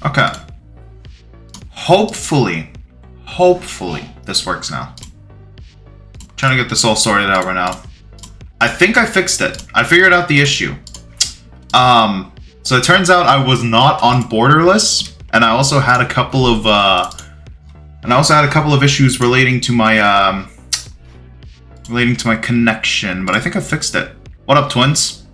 Okay. Hopefully this works now. Trying to get this all sorted out right now. I think I fixed it. I figured out the issue. So it turns out I was not on borderless, and I also had a couple of issues relating to my connection, but I think I fixed it. What up, twins?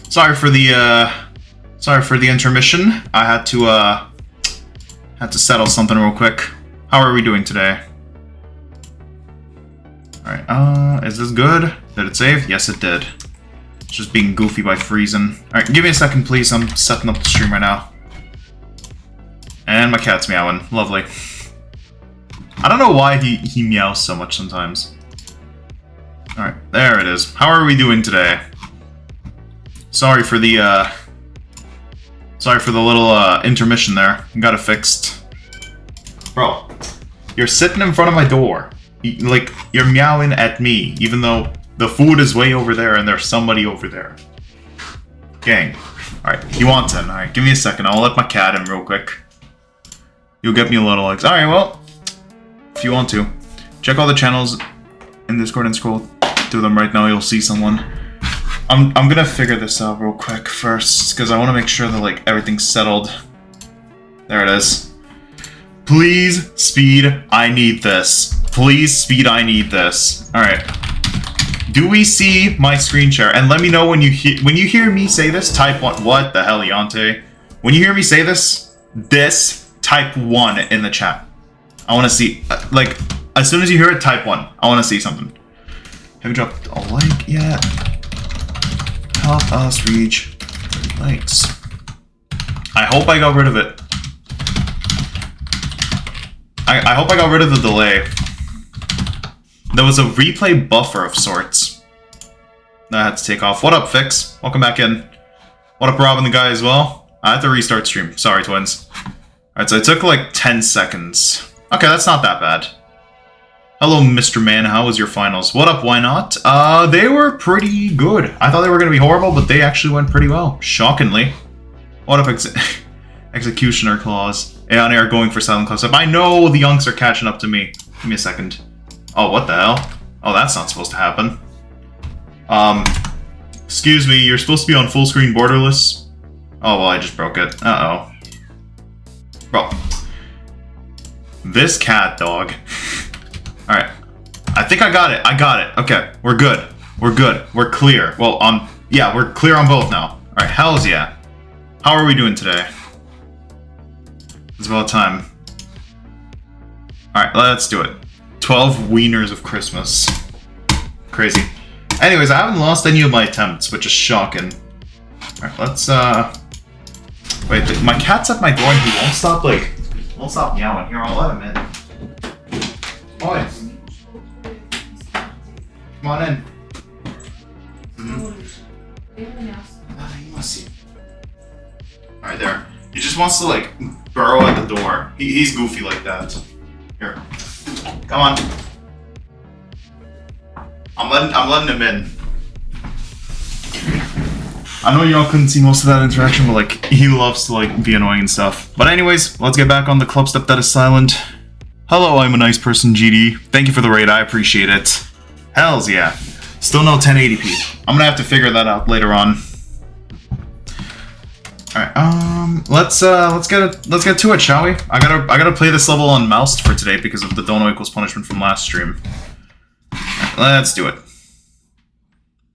Sorry for the intermission. I had to settle something real quick. How are we doing today? Alright, is this good? Did it save? Yes, it did. It's just being goofy by freezing. Alright, give me a second, please. I'm setting up the stream right now. And my cat's meowing. Lovely. I don't know why he meows so much sometimes. Alright, there it is. How are we doing today? Sorry for the little intermission there. Got it fixed. Bro, you're sitting in front of my door. Like, you're meowing at me, even though the food is way over there and there's somebody over there. Gang. Alright, you want 10. Alright, give me a second. I'll let my cat in real quick. You'll get me a little like, alright, well, if you want to. Check all the channels in Discord and scroll through them right now. You'll see someone. I'm gonna figure this out real quick first, because I want to make sure that, like, everything's settled. There it is. Please, speed, I need this. Please, speed, I need this. Alright. Do we see my screen share? And let me know when you hear me say this, type 1. What the hell, Yante? When you hear me say this, type 1 in the chat. I want to see, like, as soon as you hear it, type 1. I want to see something. Have you dropped a like yet? Help us reach 30 likes. I hope I got rid of it. I hope I got rid of the delay. There was a replay buffer of sorts that I had to take off. What up, Fix? Welcome back in. What up, Rob and the guy as well? I had to restart stream. Sorry, twins. Alright, so it took like 10 seconds. Okay, that's not that bad. Hello, Mr. Man. How was your finals? What up, why not? They were pretty good. I thought they were going to be horrible, but they actually went pretty well. Shockingly. What up, Executioner Clause? Yeah, on air going for Silent Clubstep. I know the yunks are catching up to me. Give me a second. Oh, what the hell? Oh, that's not supposed to happen. Excuse me, you're supposed to be on full screen borderless? Oh, well, I just broke it. Uh-oh. Bro. This cat, dog. Alright. I think I got it. I got it. Okay, we're good. We're good. We're clear. Well, yeah, we're clear on both now. Alright, hells yeah. How are we doing today? It's about time. Alright, let's do it. 12 wieners of Christmas. Crazy. Anyways, I haven't lost any of my attempts, which is shocking. Alright, let's, wait, my cat's at my door and he won't stop, won't stop meowing. Here, I'll let him in. Boy. Come on in. Alright, there. He just wants to, burrow at the door. He's goofy like that. Here. Come on. I'm letting him in. I know y'all couldn't see most of that interaction, but he loves to be annoying and stuff. But anyways, let's get back on the Clubstep that is silent. Hello, I'm a nice person, GD. Thank you for the raid, I appreciate it. Hells yeah. Still no 1080p. I'm gonna have to figure that out later on. Alright, let's get to it, shall we? I gotta play this level on mouse for today because of the dono equals punishment from last stream. Alright, let's do it.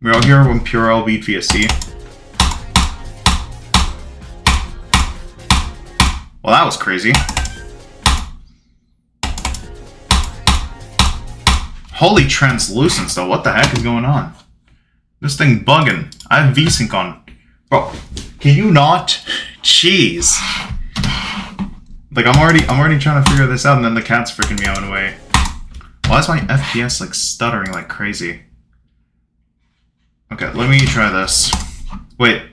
We're all here when Purell beat VSC. Well, that was crazy. Holy translucence, though. What the heck is going on? This thing bugging. I have VSync on. Bro, can you not? Jeez. I'm already trying to figure this out, and then the cat's freaking meowing away. Why is my FPS stuttering like crazy? Okay, let me try this. Wait.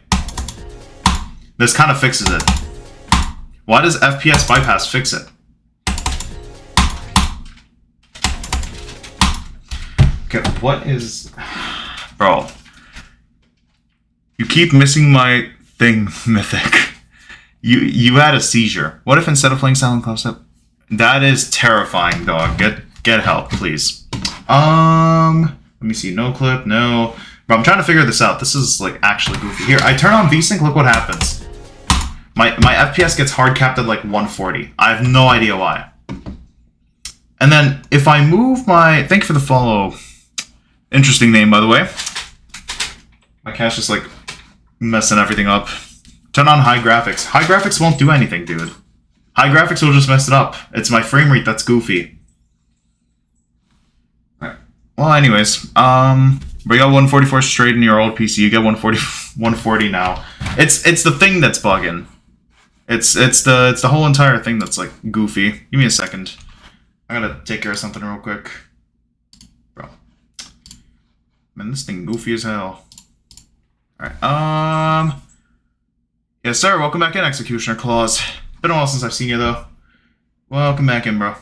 This kind of fixes it. Why does FPS bypass fix it? Okay, what is... Bro. You keep missing my thing, Mythic. You had a seizure. What if instead of playing Silent Clubstep? That is terrifying, dog. Get help, please. Let me see. No clip, no. Bro, I'm trying to figure this out. This is like actually goofy. Here, I turn on VSync, look what happens. My FPS gets hard capped at like 140. I have no idea why. And then if I move my... Thank you for the follow. Interesting name, by the way. My cat's just like messing everything up. Turn on high graphics. High graphics won't do anything, dude. High graphics will just mess it up. It's my frame rate that's goofy. Alright. Well, anyways, we got 144 straight in your old PC. You get 140 now. It's the thing that's bugging. It's the whole entire thing that's like goofy. Give me a second. I gotta take care of something real quick. Bro. Man, this thing goofy as hell. Alright, yes, sir. Welcome back in, Executioner Claws. Been a while since I've seen you, though. Welcome back in, bro.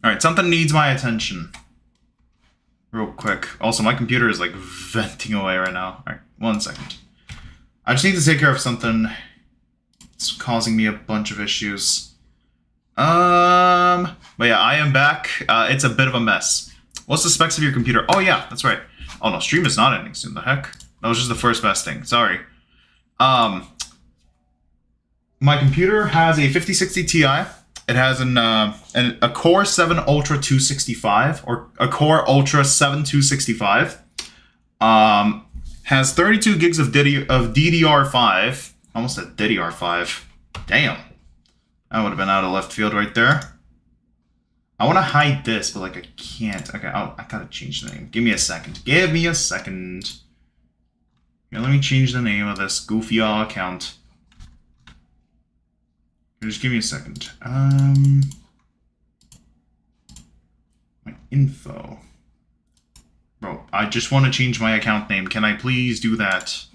Alright, something needs my attention. Real quick. Also, my computer is, like, venting away right now. Alright, 1 second. I just need to take care of something. It's causing me a bunch of issues. But yeah, I am back. It's a bit of a mess. What's the specs of your computer? Oh, yeah, that's right. Oh, no, stream is not ending soon. The heck? That was just the first best thing. Sorry. My computer has a 5060 Ti. It has a Core 7 Ultra 265 or a Core Ultra 7 265. Has 32 gigs of DDR5. Almost said DDR5. Damn. That would have been out of left field right there. I want to hide this, but like I can't. Okay, I gotta change the name. Give me a second. Give me a second. Here, let me change the name of this goofy account. Here, just give me a second. My info. Bro, I just want to change my account name. Can I please do that?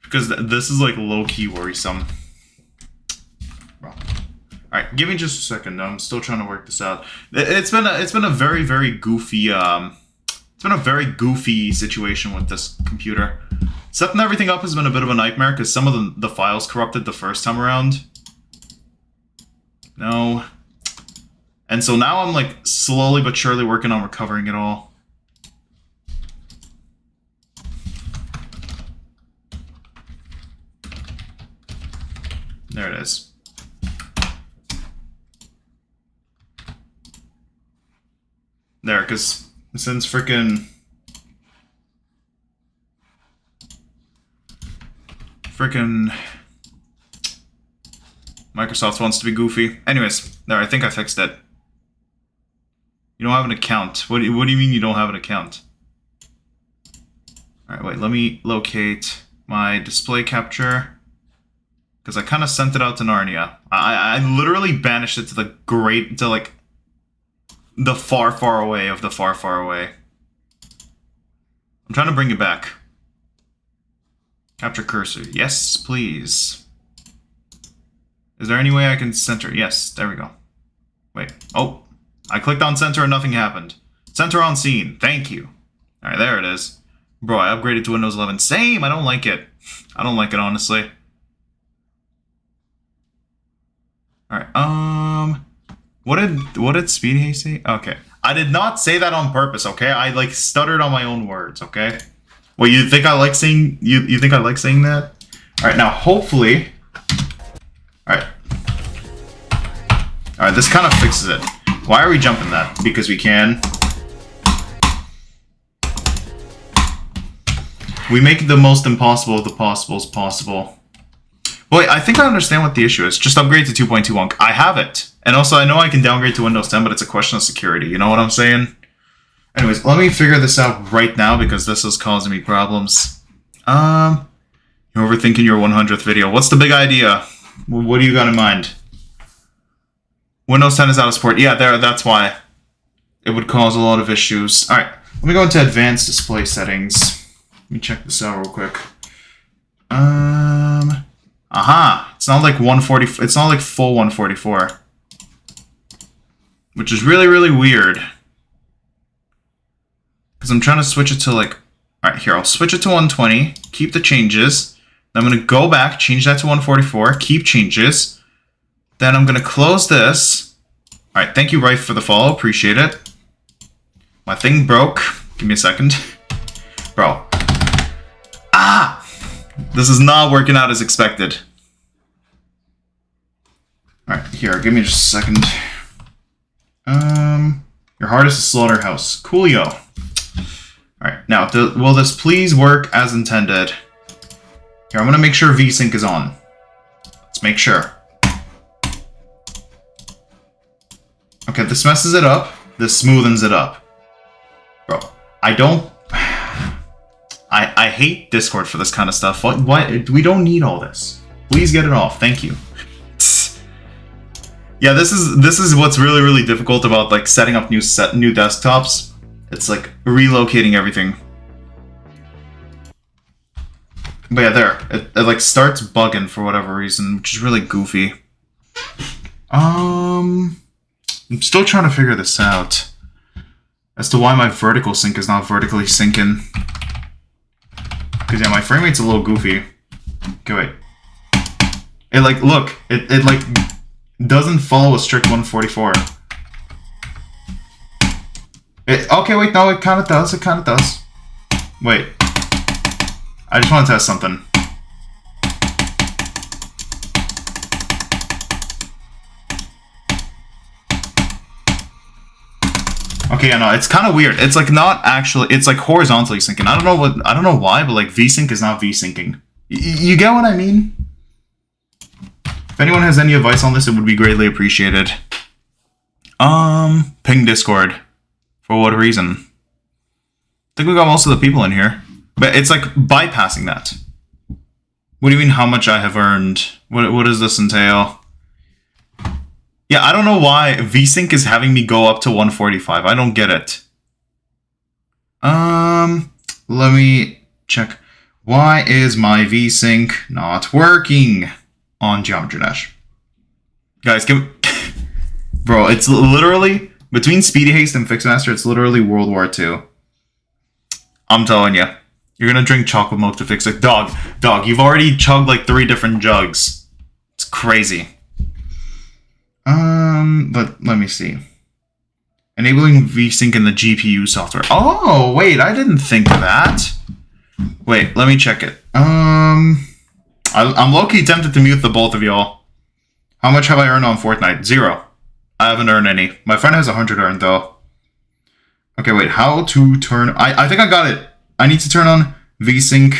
Because this is like low-key worrisome. Bro. Alright, give me just a second. I'm still trying to work this out. It's been a very, very goofy it's been a very goofy situation with this computer. Setting everything up has been a bit of a nightmare because some of the files corrupted the first time around. No. And so now I'm like slowly but surely working on recovering it all. There it is. There, because since frickin' Microsoft wants to be goofy. Anyways, there, I think I fixed it. You don't have an account. What do you mean you don't have an account? Alright, wait, let me locate my display capture. Because I kind of sent it out to Narnia. I literally banished it to like the far, far away of the far, far away. I'm trying to bring it back. Capture cursor. Yes, please. Is there any way I can center? Yes, there we go. Wait. Oh, I clicked on center and nothing happened. Center on scene. Thank you. Alright, there it is. Bro, I upgraded to Windows 11. Same! I don't like it. I don't like it, honestly. Alright, what did Speedy Hay say? Okay. I did not say that on purpose, okay? I like stuttered on my own words, okay? Well, you think I like saying you think I like saying that? Alright, now hopefully. Alright. Alright, this kind of fixes it. Why are we jumping that? Because we can. We make the most impossible of the possibles possible. Boy, I think I understand what the issue is. Just upgrade to 2.21. I have it. And also, I know I can downgrade to Windows 10, but it's a question of security. You know what I'm saying? Anyways, let me figure this out right now because this is causing me problems. You're overthinking your 100th video. What's the big idea? What do you got in mind? Windows 10 is out of support. Yeah, that's why. It would cause a lot of issues. Alright, let me go into advanced display settings. Let me check this out real quick. Aha! It's not like 140. It's not like full 144. Which is really, really weird. Because I'm trying to switch it to like... Alright, here, I'll switch it to 120. Keep the changes. I'm going to go back, change that to 144, keep changes. Then I'm going to close this. All right, thank you, Rife, for the follow. Appreciate it. My thing broke. Give me a second. Bro. Ah! This is not working out as expected. All right, here, give me just a second. Your hardest is Slaughterhouse. Coolio. All right, now, will this please work as intended? Here, I'm going to make sure VSync is on. Let's make sure. Okay, this messes it up. This smoothens it up. Bro, I don't... I hate Discord for this kind of stuff. Why? We don't need all this. Please get it off. Thank you. Yeah, this is what's really, really difficult about like setting up new desktops. It's like relocating everything. But yeah, there. It like starts bugging for whatever reason, which is really goofy. I'm still trying to figure this out. As to why my vertical sync is not vertically syncing. Because yeah, my frame rate's a little goofy. Okay, wait. It like, look, it like doesn't follow a strict 144. Okay, wait, no, it kind of does, Wait. I just want to test something. Okay, yeah, no, it's kind of weird. It's like not actually, it's like horizontally syncing. I don't know why, but like VSync is not VSyncing. You get what I mean? If anyone has any advice on this, it would be greatly appreciated. Ping Discord. For what reason? I think we got most of the people in here. But it's like bypassing that. What do you mean how much I have earned? What does this entail? Yeah, I don't know why VSync is having me go up to 145. I don't get it. Let me check. Why is my VSync not working on Geometry Dash? Guys, bro, it's literally between Speedy Haste and Fixmaster, it's literally World War II. I'm telling you. You're gonna drink chocolate milk to fix it. Dog, you've already chugged like 3 different jugs. It's crazy. But let me see. Enabling VSync in the GPU software. Oh, wait, I didn't think of that. Wait, let me check it. I'm low-key tempted to mute the both of y'all. How much have I earned on Fortnite? 0. I haven't earned any. My friend has 100 earned, though. Okay, wait, how to turn... I think I got it. I need to turn on VSync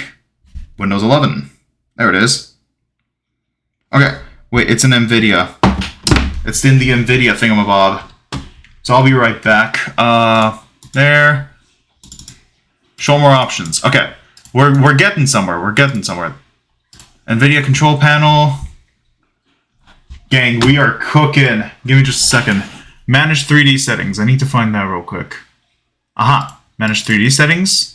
Windows 11. There it is. Okay, wait, it's an NVIDIA. It's in the NVIDIA thingamabob. So I'll be right back. There. Show more options. Okay, we're getting somewhere. NVIDIA control panel. Gang, we are cooking. Give me just a second. Manage 3D settings. I need to find that real quick. Aha. Manage 3D settings.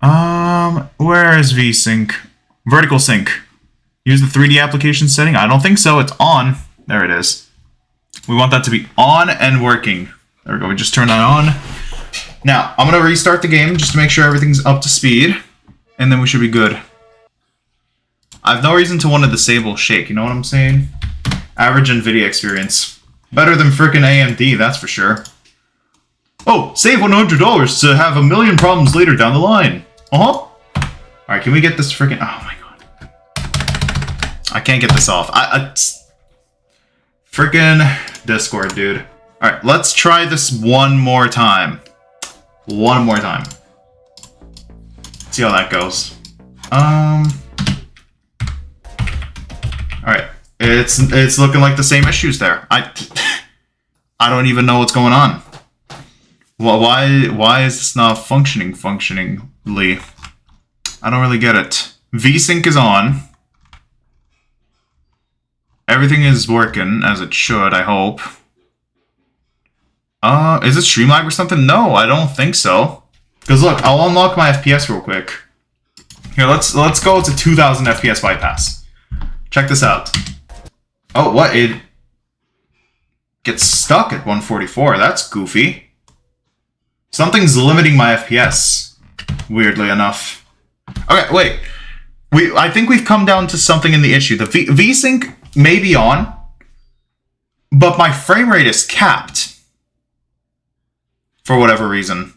Where is VSync? Vertical sync. Use the 3D application setting. I don't think so. It's on. There it is. We want that to be on and working. There we go. We just turned that on. Now, I'm going to restart the game just to make sure everything's up to speed. And then we should be good. I have no reason to want to disable shake. You know what I'm saying? Average NVIDIA experience. Better than frickin' AMD, that's for sure. Oh, save $100 to have a million problems later down the line. Alright, can we get this frickin'... Oh my god. I can't get this off. Frickin' Discord, dude. Alright, let's try this one more time. One more time. See how that goes. Alright. It's looking like the same issues there. I don't even know what's going on. Well, why is this not functioningly? I don't really get it. VSync is on. Everything is working as it should, I hope. Is it Streamlag or something? No, I don't think so. Because look, I'll unlock my FPS real quick. Here, let's go to 2000 FPS bypass. Check this out. Oh, what? It gets stuck at 144. That's goofy. Something's limiting my FPS. Weirdly enough. Okay, wait. I think we've come down to something in the issue. The VSync may be on, but my frame rate is capped for whatever reason.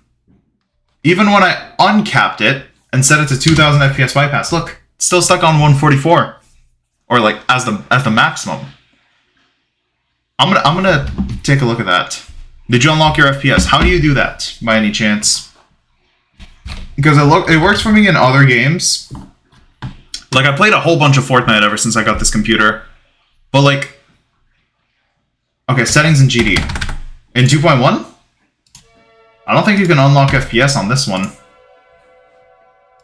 Even when I uncapped it and set it to 2000 FPS bypass, look, it's still stuck on 144, or like as the maximum. I'm gonna take a look at that. Did you unlock your FPS? How do you do that, by any chance? Because it works for me in other games. Like, I played a whole bunch of Fortnite ever since I got this computer. But, like... Okay, settings in GD. In 2.1? I don't think you can unlock FPS on this one.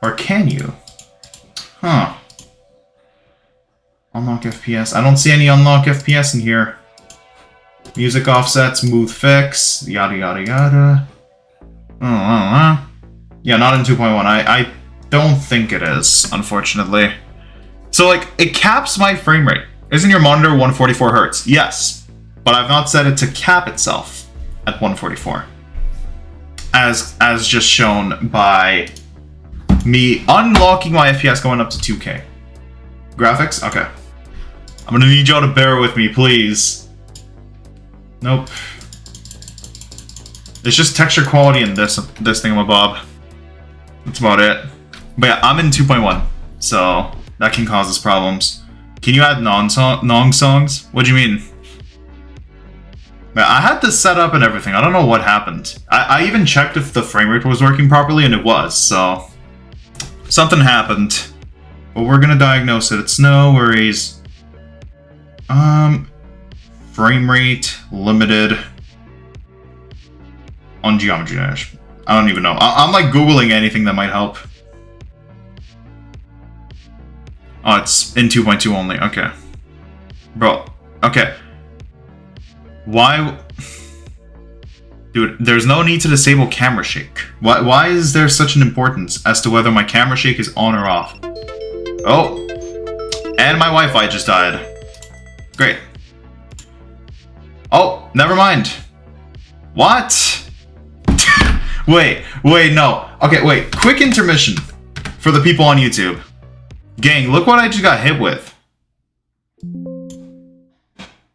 Or can you? Huh. Unlock FPS. I don't see any unlock FPS in here. Music offset, smooth fix, yada yada yada. Yeah, not in 2.1. I don't think it is, unfortunately. So, like, it caps my frame rate. Isn't your monitor 144 Hz? Yes. But I've not set it to cap itself at 144. As just shown by me unlocking my FPS going up to 2K. Graphics? Okay. I'm gonna need y'all to bear with me, please. Nope. It's just texture quality in this thingamabob. That's about it. But yeah, I'm in 2.1, so that can cause us problems. Can you add non songs? What do you mean? Man, I had this set up and everything. I don't know what happened. I even checked if the frame rate was working properly, and it was, so... Something happened. But we're gonna diagnose it. It's no worries. Frame rate limited on Geometry Dash. I don't even know. I'm like Googling anything that might help. Oh, it's in 2.2 only. Okay. Bro. Okay. Why? Dude, there's no need to disable camera shake. Why is there such an importance as to whether my camera shake is on or off? Oh. And my Wi-Fi just died. Great. Oh, never mind. What? Wait, no. Okay, wait. Quick intermission for the people on YouTube. Gang, look what I just got hit with.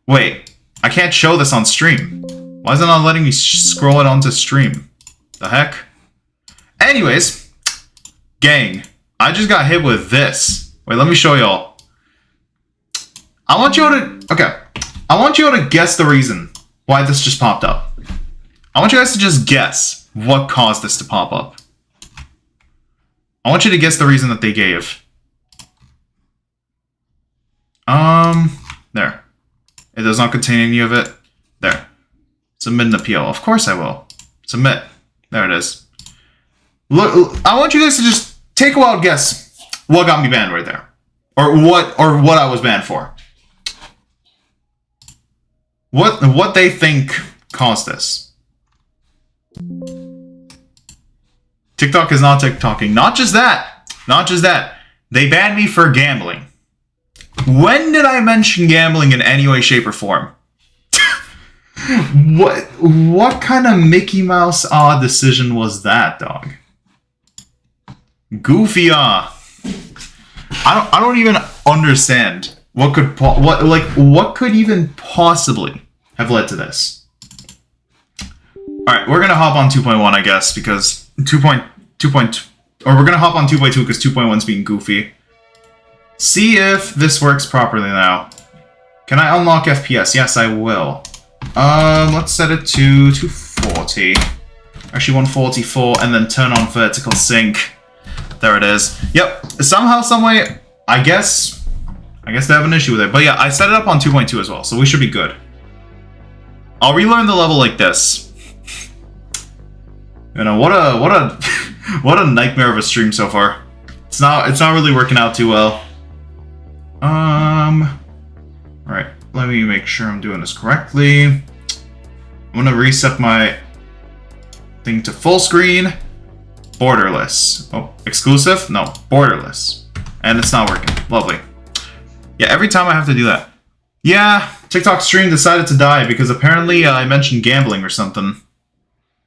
Wait, I can't show this on stream. Why is it not letting me scroll it onto stream? The heck? Anyways, gang, I just got hit with this. Wait, let me show y'all. I want you all to... Okay. I want you all to guess the reason why this just popped up. I want you guys to just guess what caused this to pop up. I want you to guess the reason that they gave. There. It does not contain any of it. There. Submit an appeal. Of course I will. Submit. There it is. Look, I want you guys to just take a wild guess what got me banned right there. Or what I was banned for. What they think caused this. TikTok is not TikToking. Not just that. Not just that. They banned me for gambling. When did I mention gambling in any way, shape, or form? What kind of Mickey Mouse decision was that, dog? Goofy I don't even understand what could even possibly have led to this. All right, we're gonna hop on 2.1, I guess, because we're gonna hop on 2.2 because 2.1's being goofy. See if this works properly now. Can I unlock FPS? Yes, I will. Let's set it to 240. Actually, 144, and then turn on vertical sync. There it is. Yep. Somehow, someway, I guess they have an issue with it. But yeah, I set it up on 2.2 as well, so we should be good. I'll relearn the level like this. You know, what a nightmare of a stream so far. It's not really working out too well. Alright, let me make sure I'm doing this correctly. I'm gonna reset my thing to full screen. Borderless. Oh, exclusive? No, borderless. And it's not working. Lovely. Yeah, every time I have to do that. Yeah, TikTok stream decided to die because apparently I mentioned gambling or something.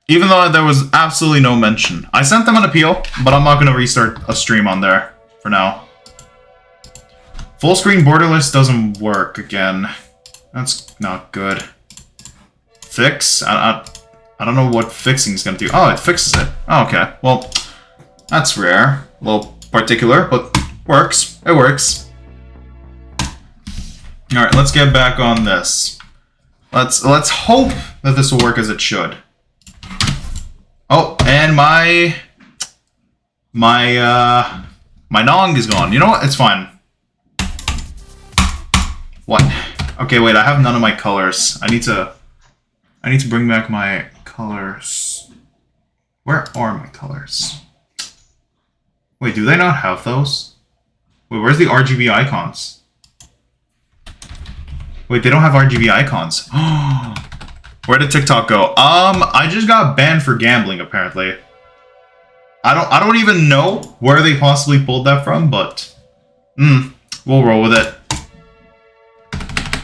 Even though there was absolutely no mention. I sent them an appeal, but I'm not gonna restart a stream on there for now. Full screen borderless doesn't work again. That's not good. Fix? I don't know what fixing is gonna do. Oh, it fixes it. Oh, okay. Well, that's rare. A little particular, but works. It works. Alright, let's get back on this. Let's hope that this will work as it should. Oh, and my Nong is gone. You know what? It's fine. What? Okay, wait, I have none of my colors. I need to bring back my colors. Where are my colors? Wait, do they not have those? Wait, where's the RGB icons? Wait, they don't have RGB icons. Where did TikTok go? I just got banned for gambling, apparently. I don't even know where they possibly pulled that from, but we'll roll with it.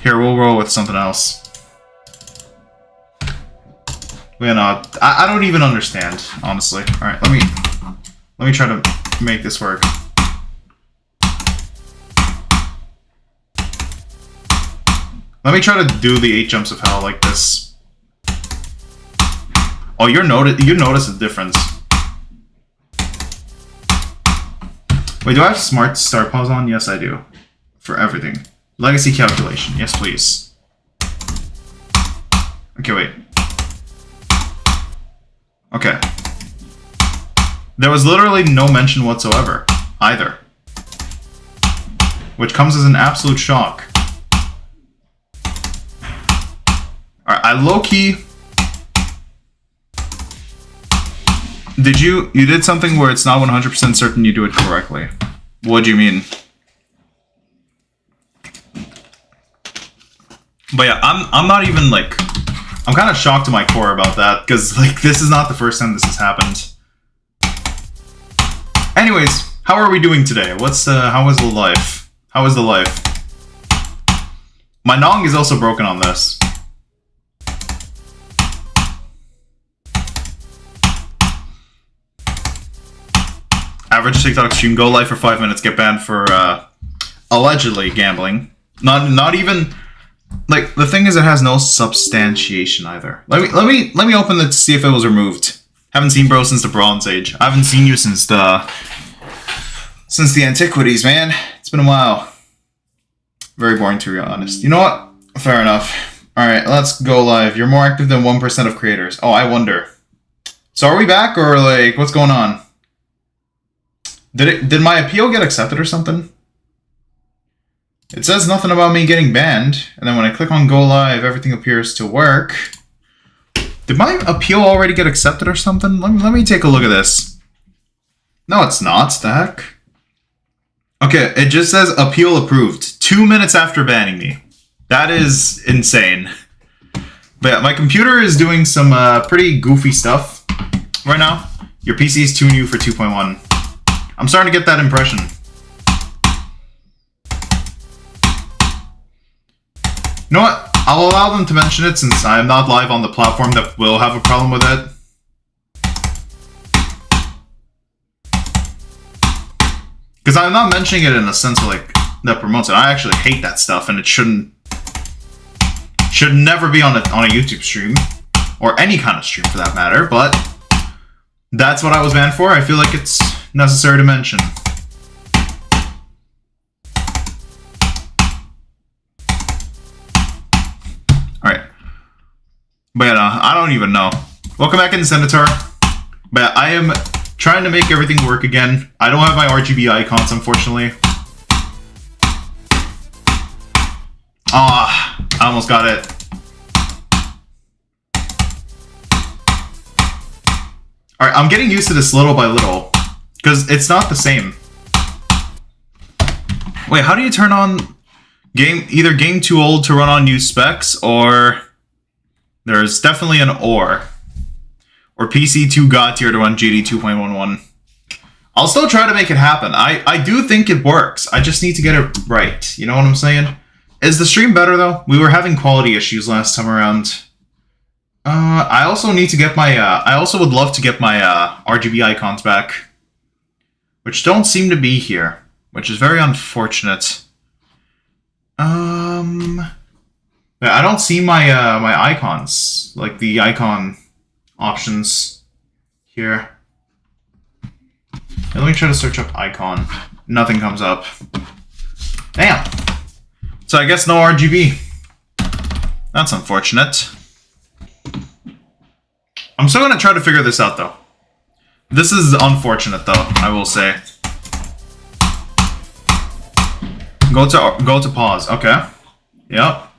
Here, we'll roll with something else. You know, I don't even understand, honestly. All right, let me try to make this work. Let me try to do the 8 jumps of hell like this. Oh, you notice the difference. Wait, do I have smart start pause on? Yes, I do. For everything. Legacy calculation. Yes, please. Okay, wait. Okay. There was literally no mention whatsoever, either. Which comes as an absolute shock. Alright, I low-key... You did something where it's not 100% certain you do it correctly. What do you mean? But yeah, I'm not even like... I'm kind of shocked to my core about that, because like this is not the first time this has happened. Anyways, how are we doing today? How was the life? How is the life? My Nong is also broken on this. Average TikTok stream, go live for 5 minutes, get banned for allegedly gambling. Not even like the thing is it has no substantiation either. Let me open it to see if it was removed. Haven't seen bro since the Bronze Age. I haven't seen you since the antiquities, man. It's been a while. Very boring to be honest. You know what? Fair enough. Alright, let's go live. You're more active than 1% of creators. Oh, I wonder. So are we back or like what's going on? Did my appeal get accepted or something? It says nothing about me getting banned, and then when I click on go live, everything appears to work. Did my appeal already get accepted or something? Let me take a look at this. No, it's not. The heck? Okay, it just says appeal approved. 2 minutes after banning me. That is insane. But yeah, my computer is doing some pretty goofy stuff right now. Your PC is too new for 2.1. I'm starting to get that impression. You know what? I'll allow them to mention it since I am not live on the platform that will have a problem with it. Because I'm not mentioning it in a sense of like that promotes it. I actually hate that stuff and it should never be on a YouTube stream. Or any kind of stream for that matter, but that's what I was banned for. I feel like it's necessary to mention. Alright. But yeah, no, I don't even know. Welcome back in, Senator. But I am trying to make everything work again. I don't have my RGB icons, unfortunately. Ah, I almost got it. Alright, I'm getting used to this little by little. Because it's not the same. Wait, how do you turn on either game too old to run on new specs, or there's definitely an or PC too god tier to run GD 2.11. I'll still try to make it happen. I do think it works. I just need to get it right. You know what I'm saying? Is the stream better though? We were having quality issues last time around. I also need to get my I also would love to get my RGB icons back, which don't seem to be here, which is very unfortunate. I don't see my my icons, like the icon options here. Let me try to search up icon. Nothing comes up. Damn. So I guess no RGB. That's unfortunate. I'm still gonna try to figure this out though. This is unfortunate though, I will say. Go to pause. Okay. Yep.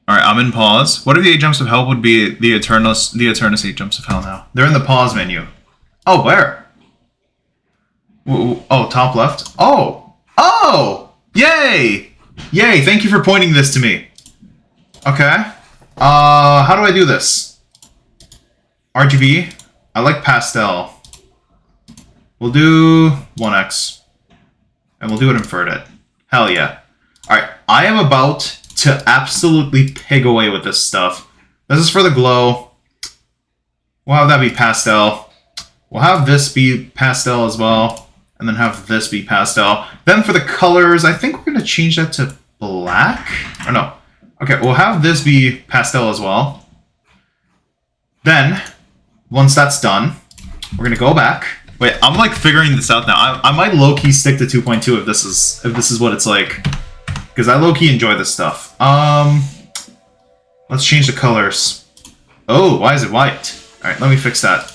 Alright, I'm in pause. What if the 8 jumps of hell would be the Eternus 8 jumps of hell now? They're in the pause menu. Oh, where? Oh, top left. Oh! Oh! Yay! Yay, thank you for pointing this to me. Okay. How do I do this? RGB. I like pastel. We'll do 1x. And we'll do it inverted. Hell yeah. Alright, I am about to absolutely pig away with this stuff. This is for the glow. We'll have that be pastel. We'll have this be pastel as well. And then have this be pastel. Then for the colors, I think we're going to change that to black. Or no. Okay, we'll have this be pastel as well. Then, once that's done, we're going to go back. Wait, I'm like figuring this out now. I might low-key stick to 2.2 if this is what it's like. Because I low-key enjoy this stuff. Let's change the colors. Oh, why is it white? Alright, let me fix that.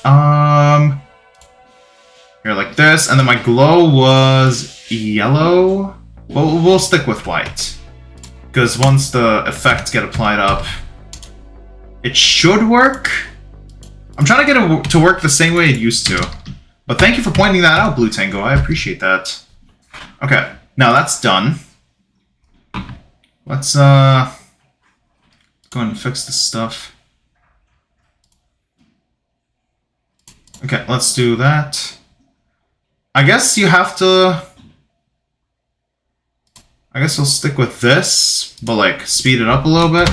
Here, like this. And then my glow was yellow. Well, we'll stick with white. Because once the effects get applied up, it should work. I'm trying to get it to work the same way it used to. But thank you for pointing that out, Blue Tango. I appreciate that. Okay, now that's done. Let's go ahead and fix this stuff. Okay, let's do that. I guess you have to... I guess we'll stick with this, but like speed it up a little bit.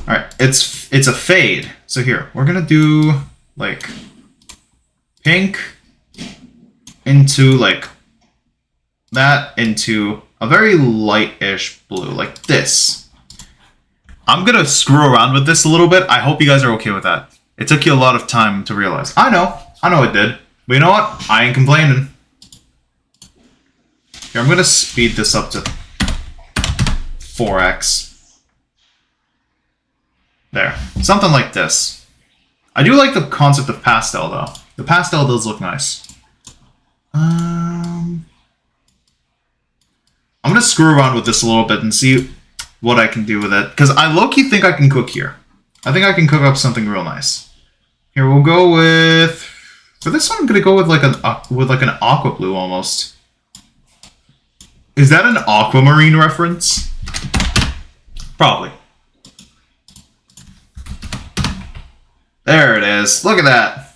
Alright, it's a fade. So here, we're gonna do like pink into like that into a very light-ish blue, like this. I'm gonna screw around with this a little bit. I hope you guys are okay with that. It took you a lot of time to realize. I know it did. But you know what? I ain't complaining. Here, I'm gonna speed this up to 4x. There. Something like this. I do like the concept of pastel, though. The pastel does look nice. I'm gonna screw around with this a little bit and see what I can do with it. Because I low-key think I can cook here. I think I can cook up something real nice. Here, we'll go with... For this one, I'm gonna go with like an aqua blue almost. Is that an aquamarine reference? Probably. There it is. Look at that.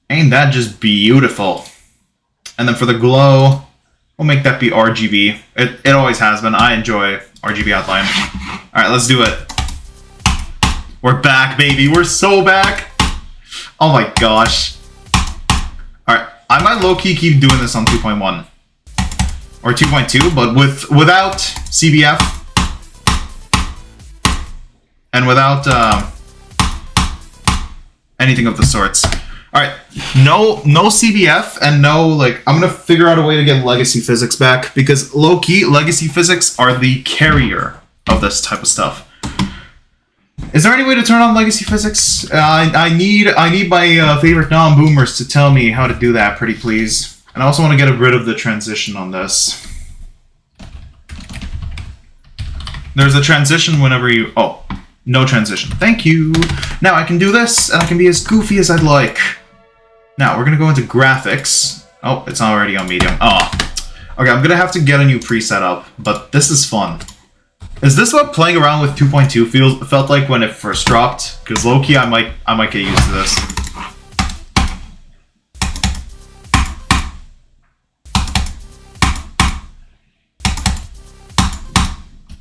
Ain't that just beautiful? And then for the glow, we'll make that be RGB. It always has been. I enjoy RGB outline. Alright, let's do it. We're back, baby. We're so back. Oh my gosh. Alright, I might low-key keep doing this on 2.1. Or 2.2, but without CBF. And without anything of the sorts. Alright, no CBF and no, like, I'm gonna figure out a way to get legacy physics back. Because low-key, legacy physics are the carrier of this type of stuff. Is there any way to turn on legacy physics? I need my favorite non-boomers to tell me how to do that, pretty please. And I also want to get rid of the transition on this. There's a transition whenever you... Oh, no transition. Thank you. Now I can do this, and I can be as goofy as I'd like. Now, we're going to go into graphics. Oh, it's already on medium. Oh. Okay, I'm going to have to get a new preset up, but this is fun. Is this what playing around with 2.2 felt like when it first dropped? Because low-key, I might get used to this.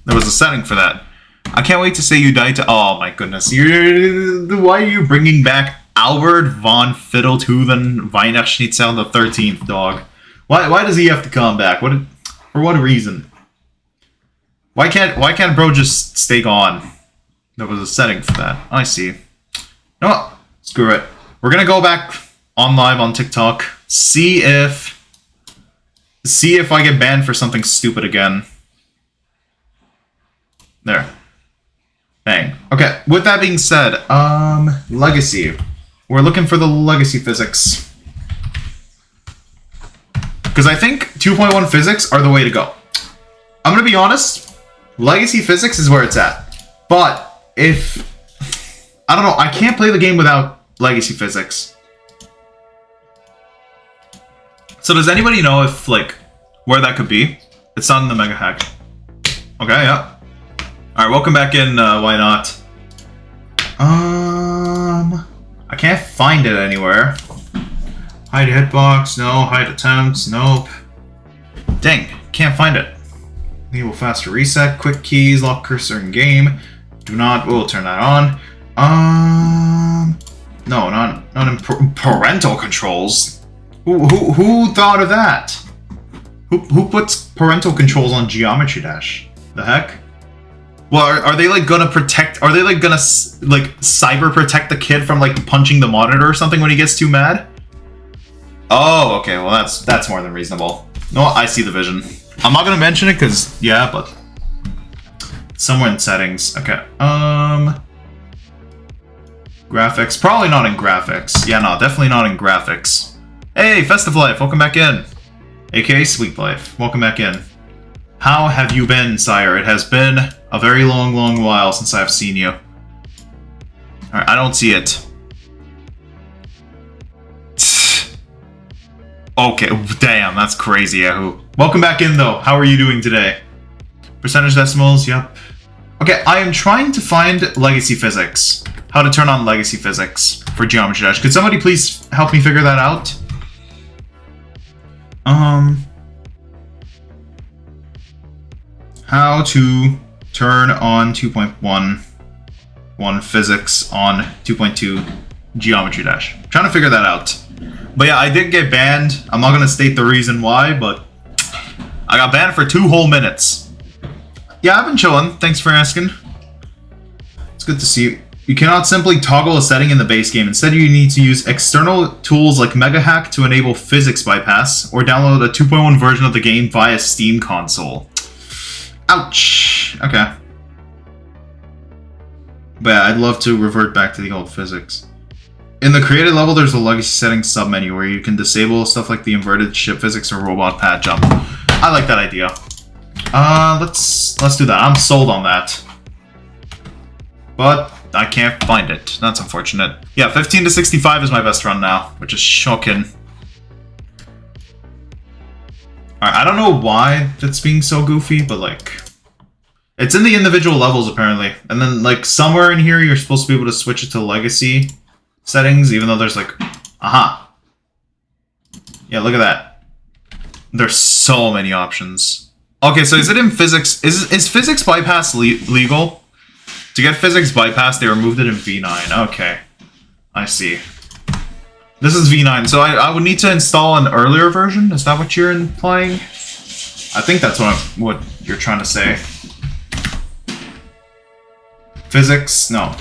There was a setting for that. I can't wait to say you died to... Oh my goodness. Why are you bringing back Albert von Fiddletooth and Weihnachtsschnitzel the 13th, dog? Why does he have to come back? For what reason? Why can't bro just stay gone? There was a setting for that. I see. You know what? Screw it. We're gonna go back on live on TikTok. See if I get banned for something stupid again. There. Bang. Okay, with that being said, legacy. We're looking for the legacy physics. Because I think 2.1 physics are the way to go. I'm gonna be honest, legacy physics is where it's at. But if... I don't know, I can't play the game without legacy physics. So does anybody know if, like, where that could be? It's not in the Megahack. Okay, yeah. Alright, welcome back in, why not? I can't find it anywhere. Hide hitbox, no. Hide attempts, nope. Dang, can't find it. Enable faster reset, quick keys, lock cursor in game. Do not, we'll turn that on. No, not in parental controls. Who thought of that? Who puts parental controls on Geometry Dash? The heck? Well, are they like gonna protect? Are they like gonna like cyber protect the kid from like punching the monitor or something when he gets too mad? Oh, okay. Well, that's more than reasonable. No, I see the vision. I'm not gonna mention it because yeah, but somewhere in settings. Okay. Graphics. Probably not in graphics. Yeah, no, definitely not in graphics. Hey, Festive Life, welcome back in. AKA Sleep Life, welcome back in. How have you been, sire? It has been a very long, long while since I've seen you. Alright, I don't see it. Okay, damn, that's crazy, Yahoo. Welcome back in, though. How are you doing today? Percentage decimals, yep. Okay, I am trying to find legacy physics. How to turn on legacy physics for Geometry Dash. Could somebody please help me figure that out? How to turn on 2.1 physics on 2.2 Geometry Dash. I'm trying to figure that out. But yeah, I did get banned. I'm not going to state the reason why, but I got banned for 2 whole minutes. Yeah, I've been chilling. Thanks for asking. It's good to see you. You cannot simply toggle a setting in the base game. Instead, you need to use external tools like Megahack to enable physics bypass, or download a 2.1 version of the game via Steam console. Ouch. Okay. But yeah, I'd love to revert back to the old physics. In the created level, there's a legacy settings submenu where you can disable stuff like the inverted ship physics or robot pad jump. I like that idea. Let's do that. I'm sold on that. But I can't find it. That's unfortunate. Yeah, 15 to 65 is my best run now, which is shocking. Alright, I don't know why that's being so goofy, but like... It's in the individual levels, apparently. And then, like, somewhere in here, you're supposed to be able to switch it to legacy settings, even though there's, like... Aha! Yeah, look at that. There's so many options. Okay, so is it in physics? Is physics bypass legal? To get physics bypass, they removed it in V9. Okay. I see. This is V9, so I would need to install an earlier version? Is that what you're implying? I think that's what you're trying to say. Physics? No.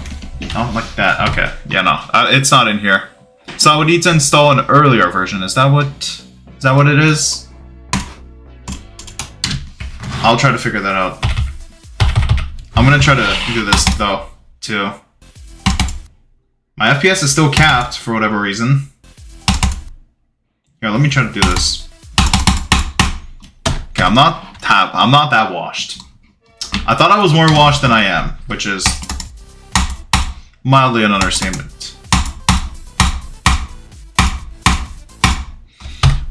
Not like that. Okay. Yeah, no. It's not in here. So I would need to install an earlier version. Is that what it is? I'll try to figure that out. I'm gonna try to do this, though, too. My FPS is still capped, for whatever reason. Here, let me try to do this. Okay, I'm not that washed. I thought I was more washed than I am, which is mildly an understatement.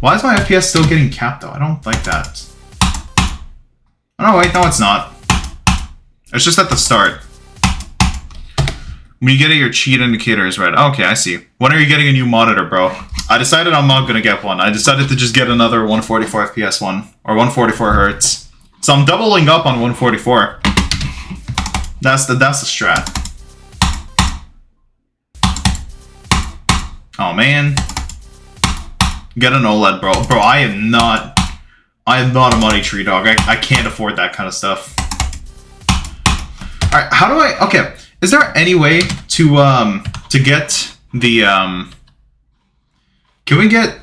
Why is my FPS still getting capped, though? I don't like that. Oh, wait, no, it's not. It's just at the start. When you get it, your cheat indicator is red. Okay, I see. When are you getting a new monitor, bro? I decided I'm not gonna get one. I decided to just get another 144 FPS one. Or 144 Hertz. So I'm doubling up on 144. That's the strat. Oh, man. Get an OLED, bro. Bro, I am not a money tree, dog. I can't afford that kind of stuff. Alright, how do I... Okay, is there any way to get the, Can we get,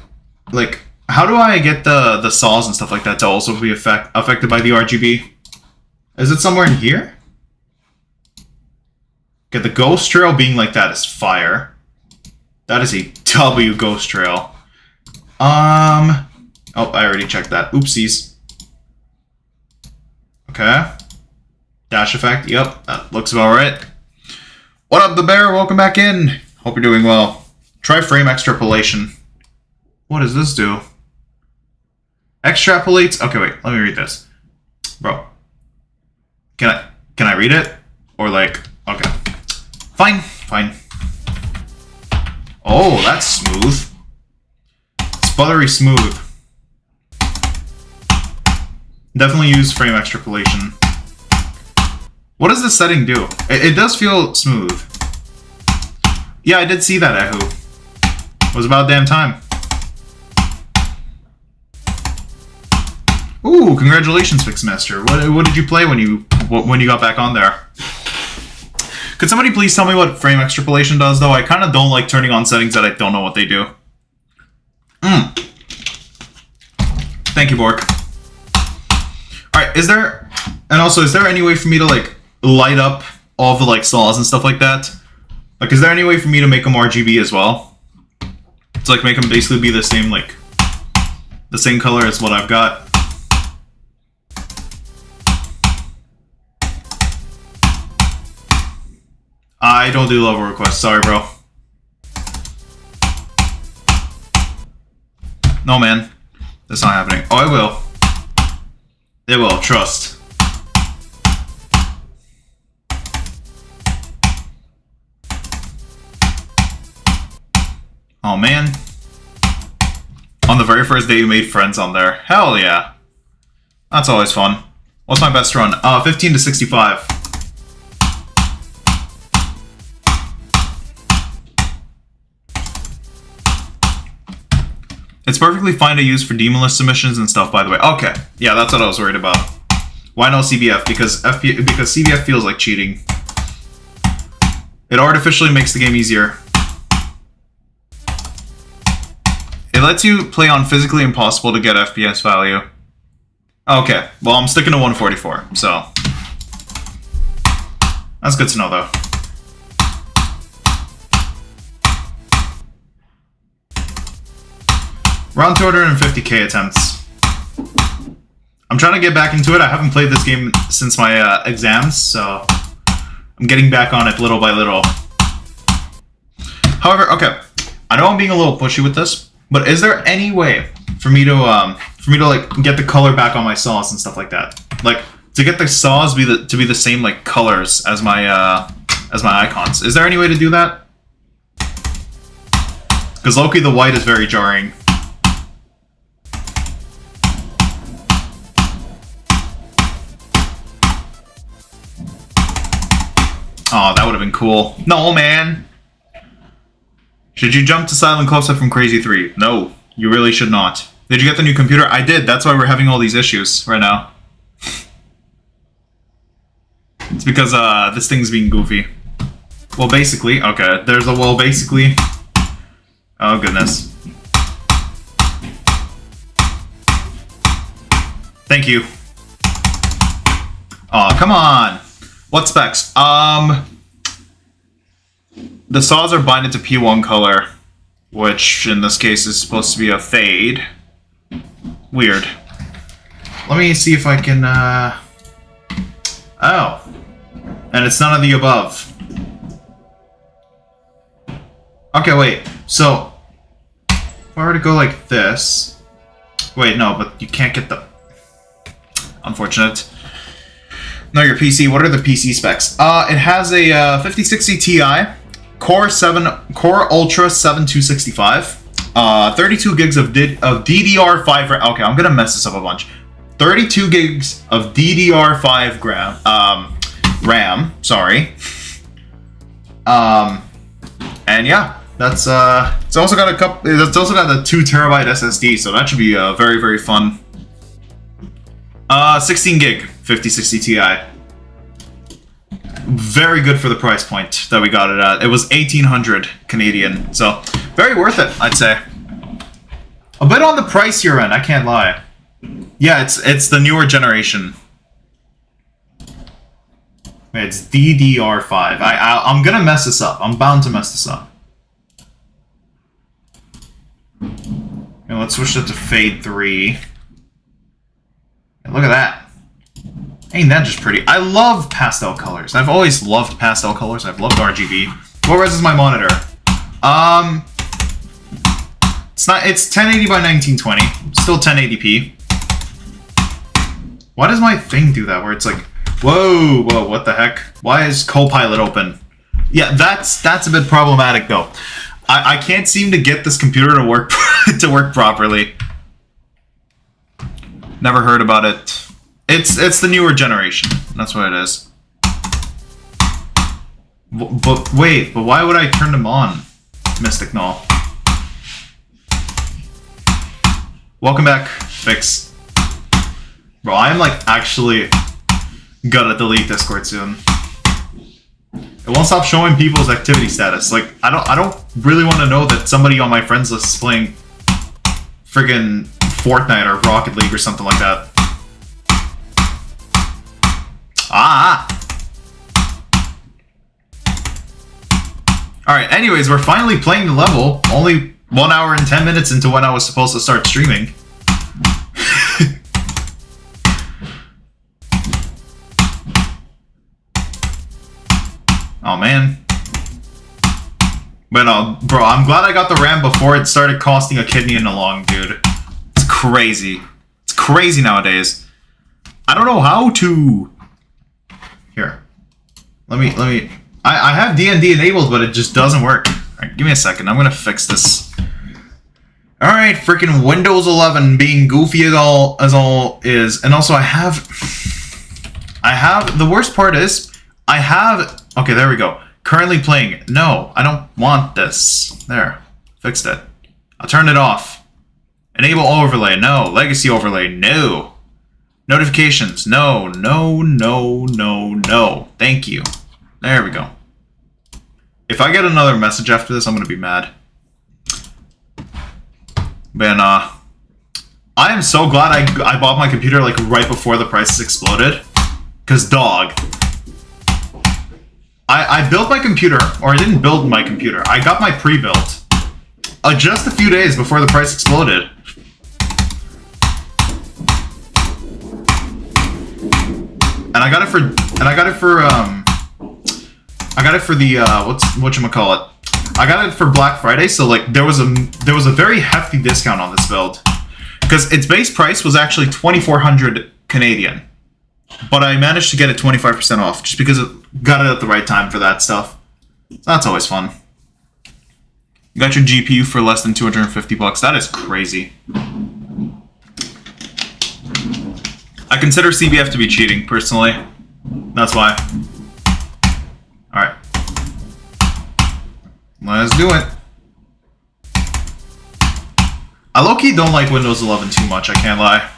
like... How do I get the saws and stuff like that to also be affected by the RGB? Is it somewhere in here? Okay, the ghost trail being like that is fire. That is a W ghost trail. Oh, I already checked that. Oopsies. Okay. Dash effect. Yep, that looks about right. What up, the bear? Welcome back in. Hope you're doing well. Try frame extrapolation. What does this do? Extrapolates. Okay, wait. Let me read this, bro. Can I read it? Or like, okay, fine. Oh, that's smooth. It's buttery smooth. Definitely use frame extrapolation. What does this setting do? It does feel smooth. Yeah, I did see that, Ehu. It was about damn time. Ooh, congratulations, Fixmaster. What did you play when you got back on there? Could somebody please tell me what frame extrapolation does, though? I kind of don't like turning on settings that I don't know what they do. Thank you, Bork. Alright, is there any way for me to, like, light up all the, like, saws and stuff like that? Like, is there any way for me to make them RGB as well? To, like, make them basically be the same, like, the same color as what I've got? I don't do level requests, sorry, bro. No, man. That's not happening. Oh, it will. It will, trust. Oh, man. On the very first day you made friends on there. Hell yeah. That's always fun. What's my best run? 15 to 65. It's perfectly fine to use for demonless submissions and stuff, by the way. Okay, yeah, that's what I was worried about. Why no CBF? Because CBF feels like cheating. It artificially makes the game easier. It lets you play on physically impossible to get FPS value. Okay, well, I'm sticking to 144, so... That's good to know, though. Around 250k attempts. I'm trying to get back into it. I haven't played this game since my exams, so I'm getting back on it little by little. However, okay, I know I'm being a little pushy with this, but is there any way for me to like get the color back on my saws and stuff like that? Like to get the saws to be the same like colors as my icons. Is there any way to do that? Because Loki the white is very jarring. Oh, that would have been cool. No, man. Should you jump to Silent Clubstep from Crazy 3? No, you really should not. Did you get the new computer? I did. That's why we're having all these issues right now. It's because this thing's being goofy. Well, basically. Okay, there's a well, basically. Oh, goodness. Thank you. Aw, come on. What specs? The saws are binded to P1 color, which in this case is supposed to be a fade. Weird. Let me see if I can, Oh. And it's none of the above. Okay, wait. So, if I were to go like this... Wait, no, but you can't get the... Unfortunate. No, your PC. What are the PC specs? It has a 5060 Ti, Core Ultra 7265, 32 gigs of DDR5 RAM. Okay, I'm gonna mess this up a bunch. 32 gigs of DDR5 RAM. Sorry. And yeah, That's it's also got a couple. It's also got the 2 terabyte SSD, so that should be very, very fun. 16 gig 5060 Ti. Very good for the price point that we got it at. It was 1,800 Canadian, so very worth it, I'd say. A bit on the pricier end, I can't lie. Yeah, it's the newer generation. It's DDR5. I'm gonna mess this up. I'm bound to mess this up. Okay, let's switch it to Fade 3. And look at that. Ain't that just pretty? I love pastel colors. I've always loved pastel colors. I've loved RGB. What res is my monitor? It's 1080 by 1920. Still 1080p. Why does my thing do that? Where it's like, whoa, what the heck? Why is Copilot open? Yeah, that's a bit problematic though. I can't seem to get this computer to work properly. Never heard about it. It's the newer generation. That's what it is. But why would I turn them on, Mystic Null? Welcome back, Fix. Bro, I'm like actually gonna delete Discord soon. It won't stop showing people's activity status. Like I don't really want to know that somebody on my friends list is playing friggin' Fortnite or Rocket League or something like that. Alright, anyways, we're finally playing the level. Only 1 hour and 10 minutes into when I was supposed to start streaming. Oh, man. But, bro, I'm glad I got the RAM before it started costing a kidney and a lung, dude. It's crazy. It's crazy nowadays. I don't know how to... Here. Let me... I have D&D enabled, but it just doesn't work. Alright, give me a second. I'm gonna fix this. Alright, freaking Windows 11 being goofy as all is. And also, I have... The worst part is, I have... Okay, there we go. Currently playing. No, I don't want this. There. Fixed it. I'll turn it off. Enable overlay. No. Legacy overlay. No. Notifications. No. Thank you. There we go. If I get another message after this, I'm going to be mad. Man, I am so glad I bought my computer like right before the prices exploded. Because, dog... I built my computer, or I didn't build my computer. I got my pre-built just a few days before the price exploded. And I got it for the whatchamacallit. I got it for Black Friday, so like there was a very hefty discount on this build. Because its base price was actually 2,400 Canadian. But I managed to get it 25% off, just because it got it at the right time for that stuff. So that's always fun. You got your GPU for less than 250 bucks. That is crazy. I consider CBF to be cheating, personally. That's why. Alright. Let's do it. I low-key don't like Windows 11 too much, I can't lie.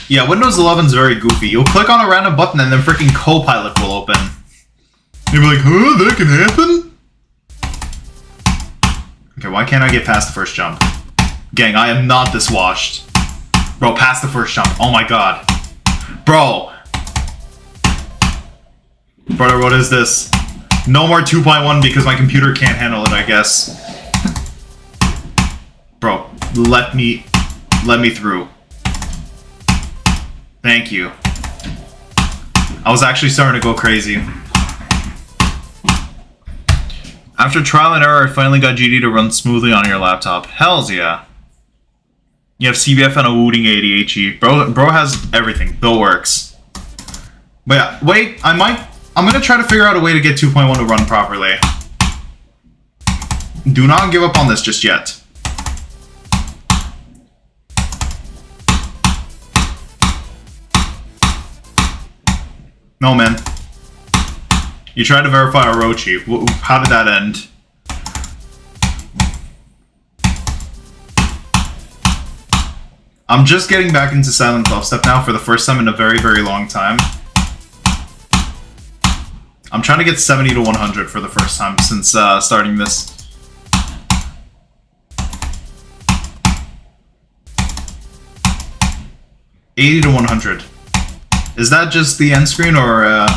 Yeah, Windows 11 is very goofy. You'll click on a random button and then freaking Copilot will open. You'll be like, huh, that can happen? Okay, why can't I get past the first jump? Gang, I am not this washed. Bro, past the first jump. Oh my god. Bro. Brother, what is this? No more 2.1 because my computer can't handle it, I guess. Bro, let me through. Thank you. I was actually starting to go crazy. After trial and error, I finally got GD to run smoothly on your laptop. Hells yeah. You have CBF and a Wooting ADHD. Bro has everything. Bill works. But yeah, wait, I'm gonna try to figure out a way to get 2.1 to run properly. Do not give up on this just yet. No, man. You tried to verify Orochi. How did that end? I'm just getting back into Silent Clubstep now for the first time in a very, very long time. I'm trying to get 70 to 100 for the first time since starting this. $80 to 100. Is that just the end screen, or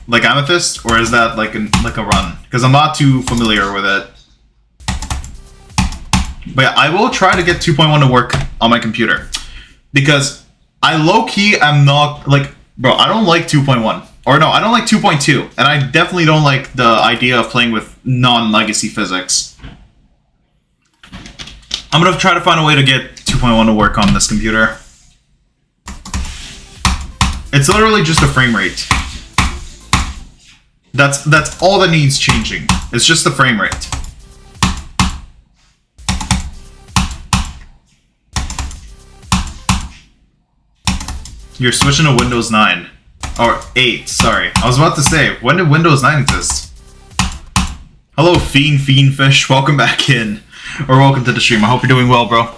like Amethyst, or is that like a run? Because I'm not too familiar with it. But yeah, I will try to get 2.1 to work on my computer, because I low-key am not like, bro, I don't like 2.1, or no, I don't like 2.2, and I definitely don't like the idea of playing with non-legacy physics. I'm gonna try to find a way to get 2.1 to work on this computer. It's literally just a frame rate. That's all that needs changing. It's just the frame rate. You're switching to Windows 9. Or 8, sorry. I was about to say, when did Windows 9 exist? Hello, Fiendfish. Welcome back in. Or welcome to the stream. I hope you're doing well, bro.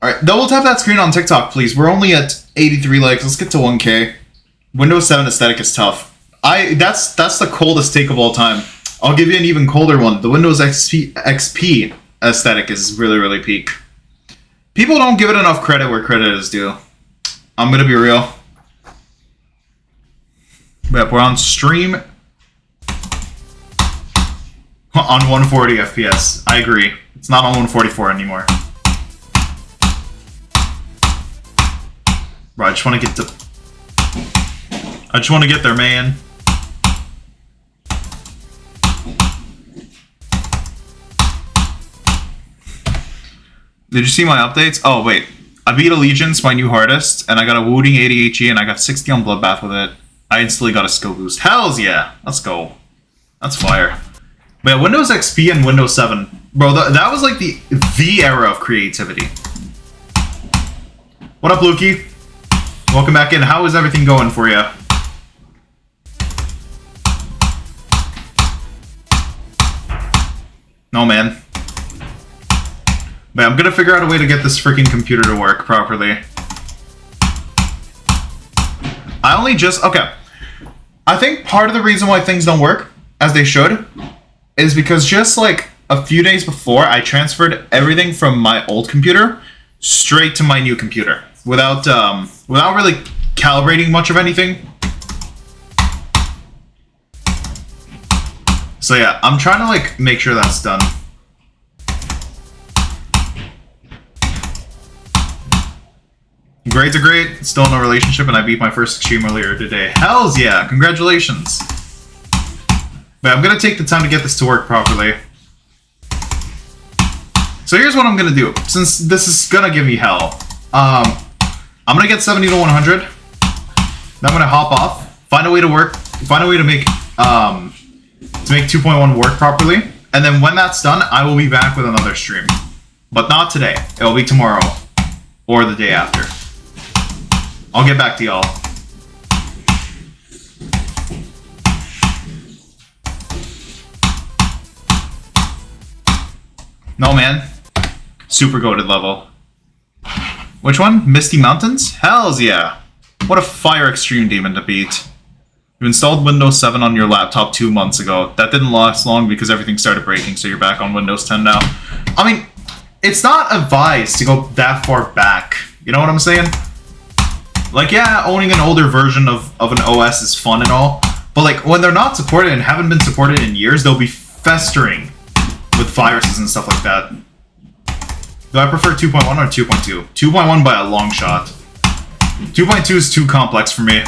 Alright, double tap that screen on TikTok, please. We're only at 83 likes. Let's get to 1K. Windows 7 aesthetic is tough. That's the coldest take of all time. I'll give you an even colder one. The Windows XP aesthetic is really, really peak. People don't give it enough credit where credit is due. I'm gonna be real. Yep, we're on stream on 140 FPS. I agree. It's not on 144 anymore. Bro, I just want to get there, man. Did you see my updates? Oh, wait. I beat Allegiance, my new hardest, and I got a Wooding 80 HE, and I got 60 on Bloodbath with it. I instantly got a skill boost. Hells yeah! Let's go. That's fire. But yeah, Windows XP and Windows 7. Bro, that was like the era of creativity. What up, Lukey? Welcome back in. How is everything going for you? No, man. But I'm gonna figure out a way to get this freaking computer to work properly. Okay. I think part of the reason why things don't work as they should is because just like a few days before, I transferred everything from my old computer straight to my new computer without really calibrating much of anything. So yeah, I'm trying to like make sure that's done. Grades are great, still in a relationship, and I beat my first extreme earlier today. Hells yeah, congratulations. But I'm gonna take the time to get this to work properly. So here's what I'm gonna do, since this is gonna give me hell. I'm gonna get 70 to 100. Then I'm gonna hop off, find a way to make 2.1 work properly, and then when that's done, I will be back with another stream. But not today. It will be tomorrow or the day after. I'll get back to y'all. No, man. Super goated level. Which one? Misty Mountains? Hells yeah. What a fire extreme demon to beat. You installed Windows 7 on your laptop 2 months ago. That didn't last long because everything started breaking, so you're back on Windows 10 now. I mean, it's not advised to go that far back. You know what I'm saying? Like, yeah, owning an older version of an OS is fun and all, but like, when they're not supported and haven't been supported in years, they'll be festering with viruses and stuff like that. Do I prefer 2.1 or 2.2? 2.1 by a long shot. 2.2 is too complex for me.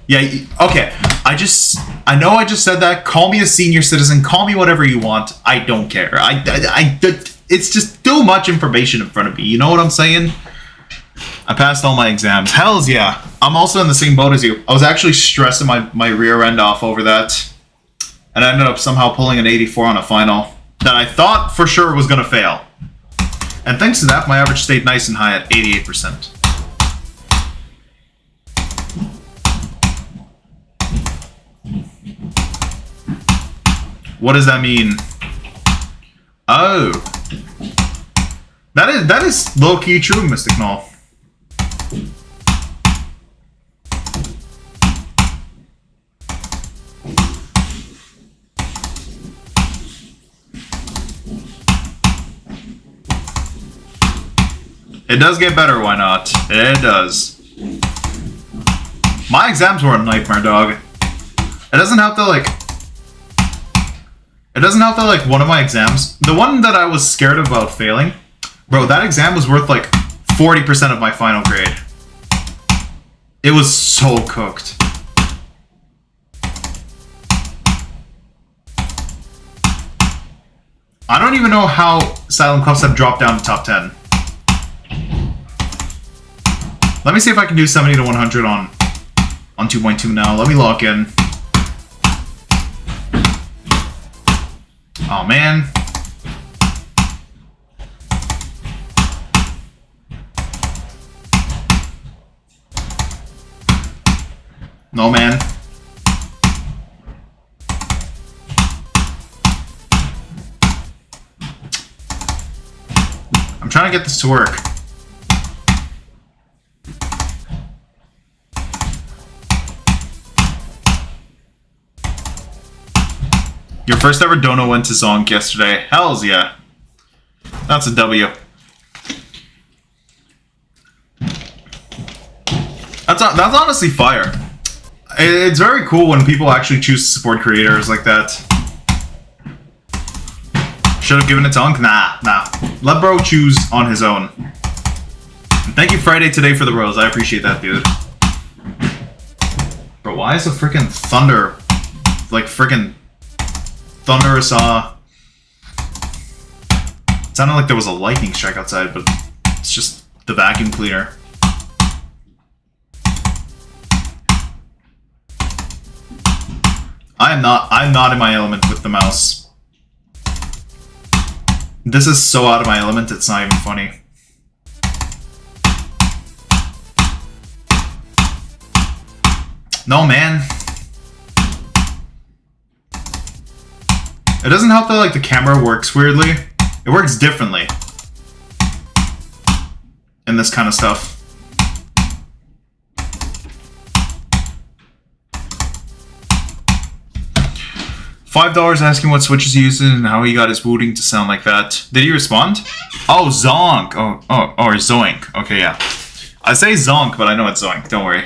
Yeah, okay, I know I just said that. Call me a senior citizen, call me whatever you want. I don't care. It's just too much information in front of me, you know what I'm saying? I passed all my exams. Hells yeah. I'm also in the same boat as you. I was actually stressing my rear end off over that. And I ended up somehow pulling an 84 on a final that I thought for sure was going to fail. And thanks to that, my average stayed nice and high at 88%. What does that mean? Oh. That is low-key true, Mystic Null. It does get better, why not? It does. My exams were a nightmare, dog. It doesn't help that, like... It doesn't help that, like, one of my exams... The one that I was scared about failing... Bro, that exam was worth, like, 40% of my final grade. It was so cooked. I don't even know how Silent Clubstep dropped down to top 10. Let me see if I can do 70 to 100 on 2.2 now. Let me lock in. Oh, man. No, man. I'm trying to get this to work. Your first ever dono went to Zonk yesterday. Hells yeah. That's a W. That's honestly fire. It's very cool when people actually choose to support creators like that. Should have given it to Zonk? Nah. Let bro choose on his own. And thank you Friday today for the rose. I appreciate that, dude. Bro, why is the freaking thunder like freaking thunderous? It sounded like there was a lightning strike outside, but it's just the vacuum cleaner. I'm not in my element with the mouse. This is so out of my element, it's not even funny. No, man. It doesn't help that, like, the camera works weirdly. It works differently in this kind of stuff. $5 asking what switches he uses and how he got his booting to sound like that. Did he respond? Oh, Zonk. Or Zoink. Okay, yeah. I say Zonk, but I know it's Zoink. Don't worry.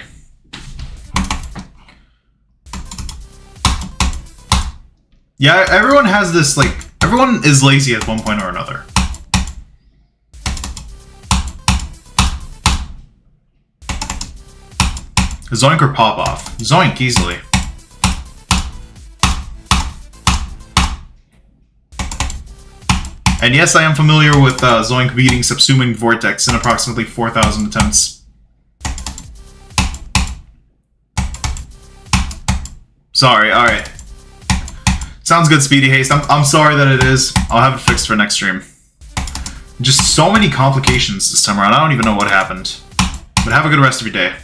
Yeah, everyone has this, like... Everyone is lazy at one point or another. Zoink or pop off? Zoink, easily. And yes, I am familiar with Zoink beating Subsuming Vortex in approximately 4,000 attempts. Sorry, alright. Sounds good, Speedy Haste. I'm sorry that it is. I'll have it fixed for next stream. Just so many complications this time around. I don't even know what happened. But have a good rest of your day.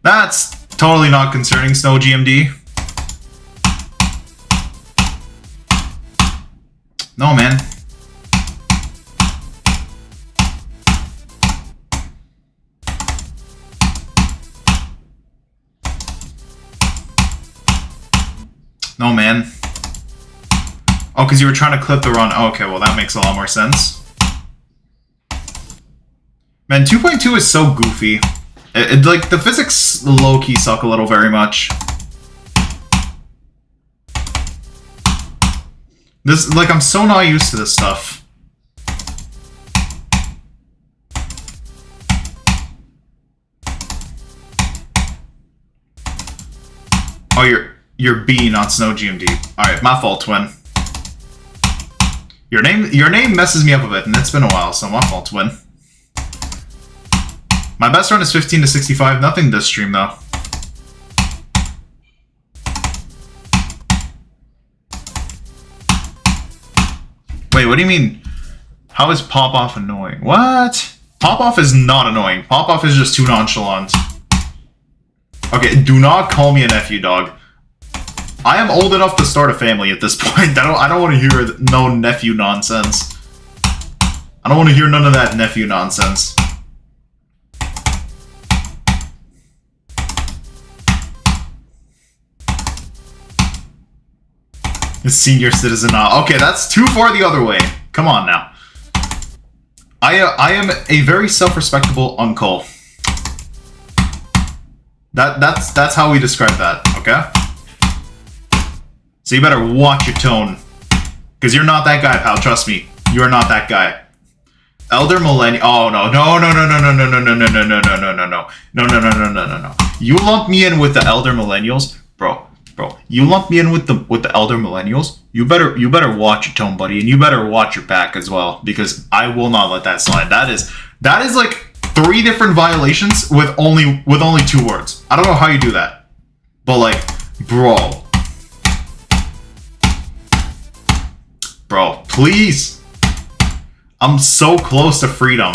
That's totally not concerning, Snow GMD. No, man. No, man. Oh, because you were trying to clip the run. Oh, okay, well, that makes a lot more sense. Man, 2.2 is so goofy. Like, the physics low-key suck a little very much. This, like, I'm so not used to this stuff. Oh, you're B, not Snow GMD. Alright, my fault, twin. Your name messes me up a bit, and it's been a while, so my fault, twin. My best run is 15 to 65. Nothing this stream, though. Wait, what do you mean? How is Pop-Off annoying? What? Pop-Off is not annoying. Pop-Off is just too nonchalant. Okay, do not call me a nephew, dog. I am old enough to start a family at this point. I don't want to hear no nephew nonsense. I don't want to hear none of that nephew nonsense. Senior citizen. Okay, that's too far the other way. Come on now. I am a very self-respectable uncle. That's how we describe that, okay? So you better watch your tone. Because you're not that guy, pal. Trust me. You're not that guy. Elder millennial. Oh, no. No. You lump me in with the elder millennials? Bro, you lump me in with the elder millennials? You better watch your tone, buddy. And you better watch your back as well. Because I will not let that slide. That is like 3 different violations with only 2 words. I don't know how you do that. But like, bro, please. I'm so close to freedom.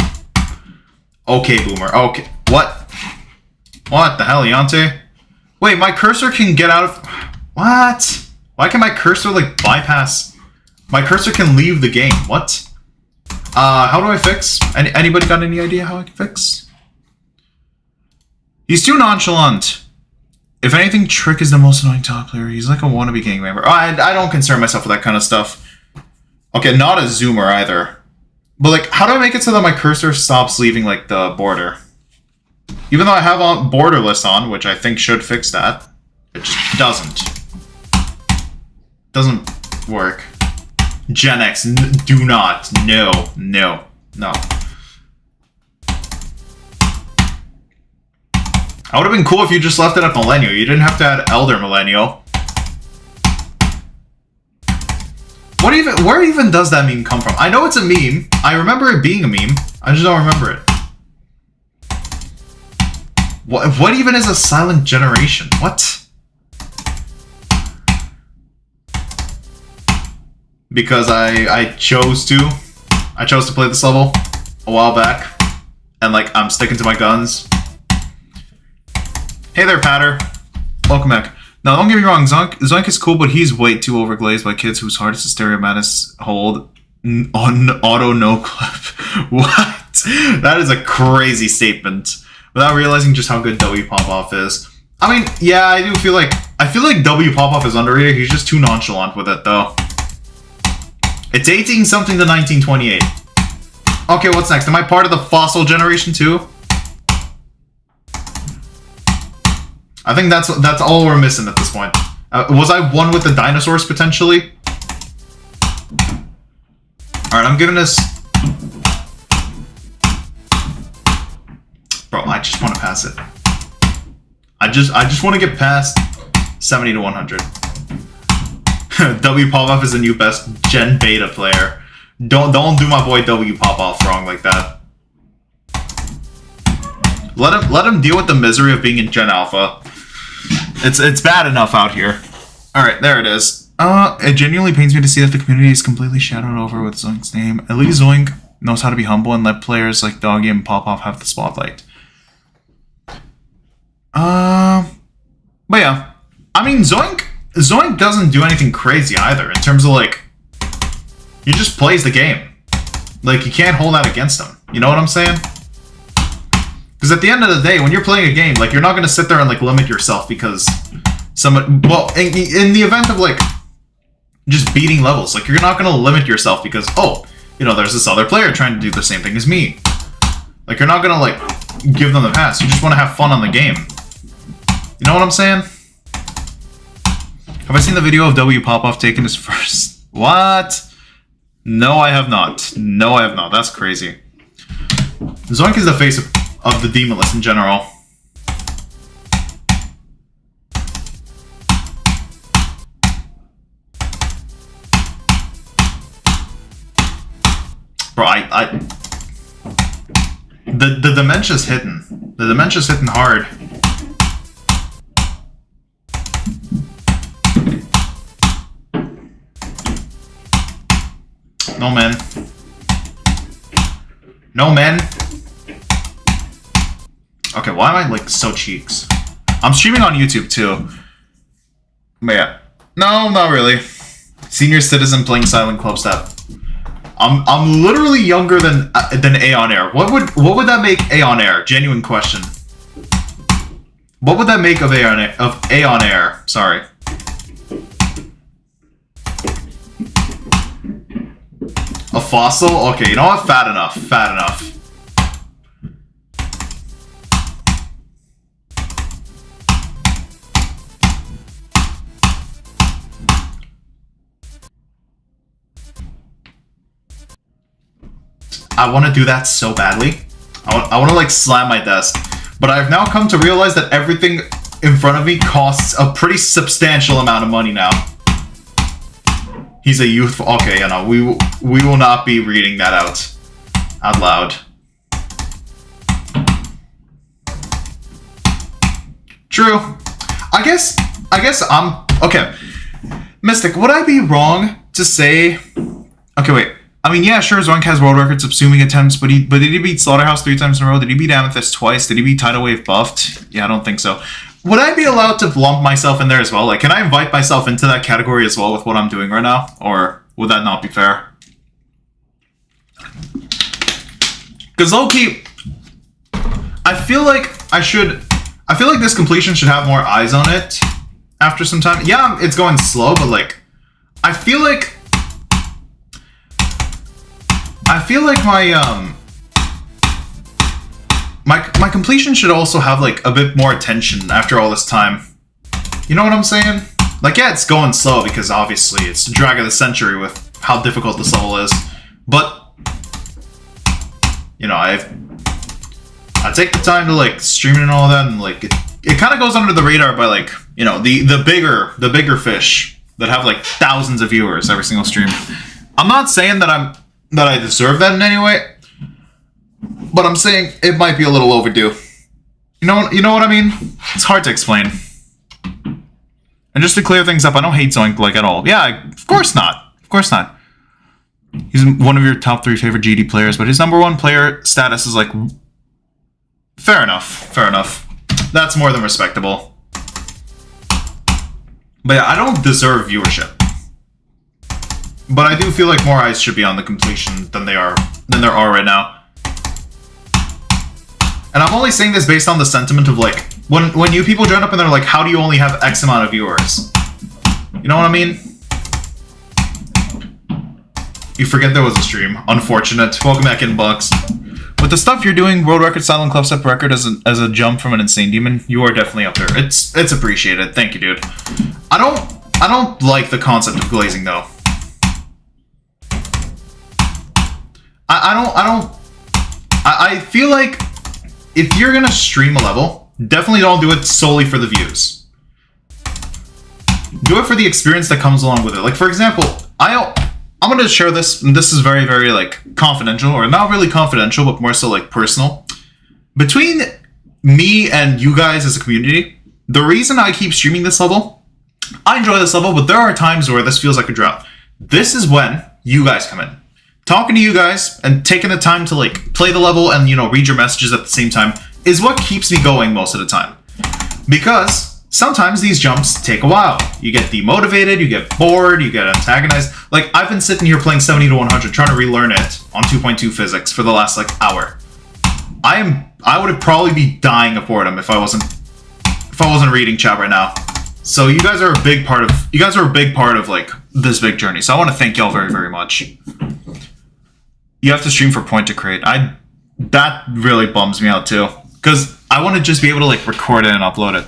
Okay, Boomer. Okay. What? What the hell, Yante? Wait, my cursor can get out of... What? Why can my cursor, like, bypass... My cursor can leave the game. What? How do I fix? Anybody got any idea how I can fix? He's too nonchalant. If anything, Trick is the most annoying top player. He's like a wannabe gang member. I don't concern myself with that kind of stuff. Okay, not a zoomer either. But, like, how do I make it so that my cursor stops leaving, like, the border? Even though I have a borderless on, which I think should fix that, it just doesn't. Doesn't work. Gen X, do not. No. I would have been cool if you just left it at Millennial. You didn't have to add Elder Millennial. Where even does that meme come from? I know it's a meme. I remember it being a meme. I just don't remember it. What even is a silent generation? What? Because I chose to play this level a while back, and like I'm sticking to my guns. Hey there, Patter. Welcome back. Now, don't get me wrong, Zoink is cool, but he's way too overglazed by kids whose hearts to stereo madness hold on auto no clip. What? That is a crazy statement. Without realizing just how good W Pop-Off is. I mean, yeah, I feel like W Pop-Off is underrated. He's just too nonchalant with it, though. It's 18-something to 1928. Okay, what's next? Am I part of the fossil generation, too? I think that's all we're missing at this point. Was I one with the dinosaurs, potentially? Alright, I'm giving this... Bro, I just want to pass it. I just want to get past 70 to 100. W Pop-Off is the new best Gen Beta player. Don't do my boy W Pop-Off wrong like that. Let him deal with the misery of being in Gen Alpha. It's bad enough out here. Alright, there it is. It genuinely pains me to see that the community is completely shadowed over with Zoink's name. At least Zoink knows how to be humble and let players like Doggy and Pop-Off have the spotlight. But yeah. I mean, Zoink doesn't do anything crazy either, in terms of like... He just plays the game. Like, you can't hold that against him. You know what I'm saying? Because at the end of the day, when you're playing a game, like, you're not going to sit there and, like, limit yourself because someone... Well, in the event of, like, just beating levels, like, you're not going to limit yourself because, oh, you know, there's this other player trying to do the same thing as me. Like, you're not going to, like, give them the pass. You just want to have fun on the game. You know what I'm saying? Have I seen the video of W Pop-Off taking his first... What? No, I have not. No, I have not. That's crazy. Zoink is the face of the demon list in general. Bro, the dementia's hitting. The dementia's hitting hard. No, man. No, man. Okay, why am I, like, so cheeks? I'm streaming on YouTube, too. But yeah. No, not really. Senior citizen playing silent Clubstep. I'm literally younger than A on Air. What would that make A on Air? Genuine question. What would that make of A on Air? Sorry. A fossil? Okay, you know what? Fat enough. Fat enough. I want to do that so badly. I want to like slam my desk. But I've now come to realize that everything in front of me costs a pretty substantial amount of money now. He's a youthful... Okay, you know, we will not be reading that out loud. True. I guess I'm... Okay. Mystic, would I be wrong to say... Okay, wait. I mean, yeah, sure, Zoink has world records of zooming attempts, but did he beat Slaughterhouse 3 times in a row? Did he beat Amethyst twice? Did he beat Tidal Wave buffed? Yeah, I don't think so. Would I be allowed to lump myself in there as well? Like, can I invite myself into that category as well with what I'm doing right now? Or would that not be fair? Because low-key, I feel like this completion should have more eyes on it after some time. Yeah, it's going slow, but like, I feel like my completion should also have like a bit more attention after all this time. You know what I'm saying? Like, yeah, it's going slow because obviously it's the drag of the century with how difficult this level is. But you know, I take the time to like stream it and all that, and like it kind of goes under the radar by like, you know, the bigger fish that have like thousands of viewers every single stream. I'm not saying that I deserve that in any way, but I'm saying it might be a little overdue. You know what I mean? It's hard to explain. And just to clear things up, I don't hate Zoink like at all. Yeah, of course not. Of course not. He's one of your top 3 favorite GD players, but his #1 player status is like... Fair enough. Fair enough. That's more than respectable. But yeah, I don't deserve viewership. But I do feel like more eyes should be on the completion than there are right now. And I'm only saying this based on the sentiment of like, when you people join up and they're like, how do you only have X amount of viewers? You know what I mean? You forget there was a stream. Unfortunate. Welcome back in, Bucks. With the stuff you're doing, world record, silent Clubstep record as a jump from an insane demon, you are definitely up there. It's appreciated. Thank you, dude. I don't like the concept of glazing though. I feel like if you're gonna stream a level, definitely don't do it solely for the views. Do it for the experience that comes along with it. Like, for example, I'm gonna share this, and this is very, very, like, confidential, or not really confidential, but more so, like, personal. Between me and you guys as a community, the reason I keep streaming this level, I enjoy this level, but there are times where this feels like a drought. This is when you guys come in. Talking to you guys and taking the time to like play the level and, you know, read your messages at the same time is what keeps me going most of the time. Because sometimes these jumps take a while. You get demotivated, you get bored, you get antagonized. Like, I've been sitting here playing 70 to 100 trying to relearn it on 2.2 physics for the last like hour. I would probably be dying of boredom if I wasn't reading chat right now. So you guys are a big part of like this big journey. So I want to thank y'all very, very much. You have to stream for point to create. That really bums me out too, because I want to just be able to like record it and upload it.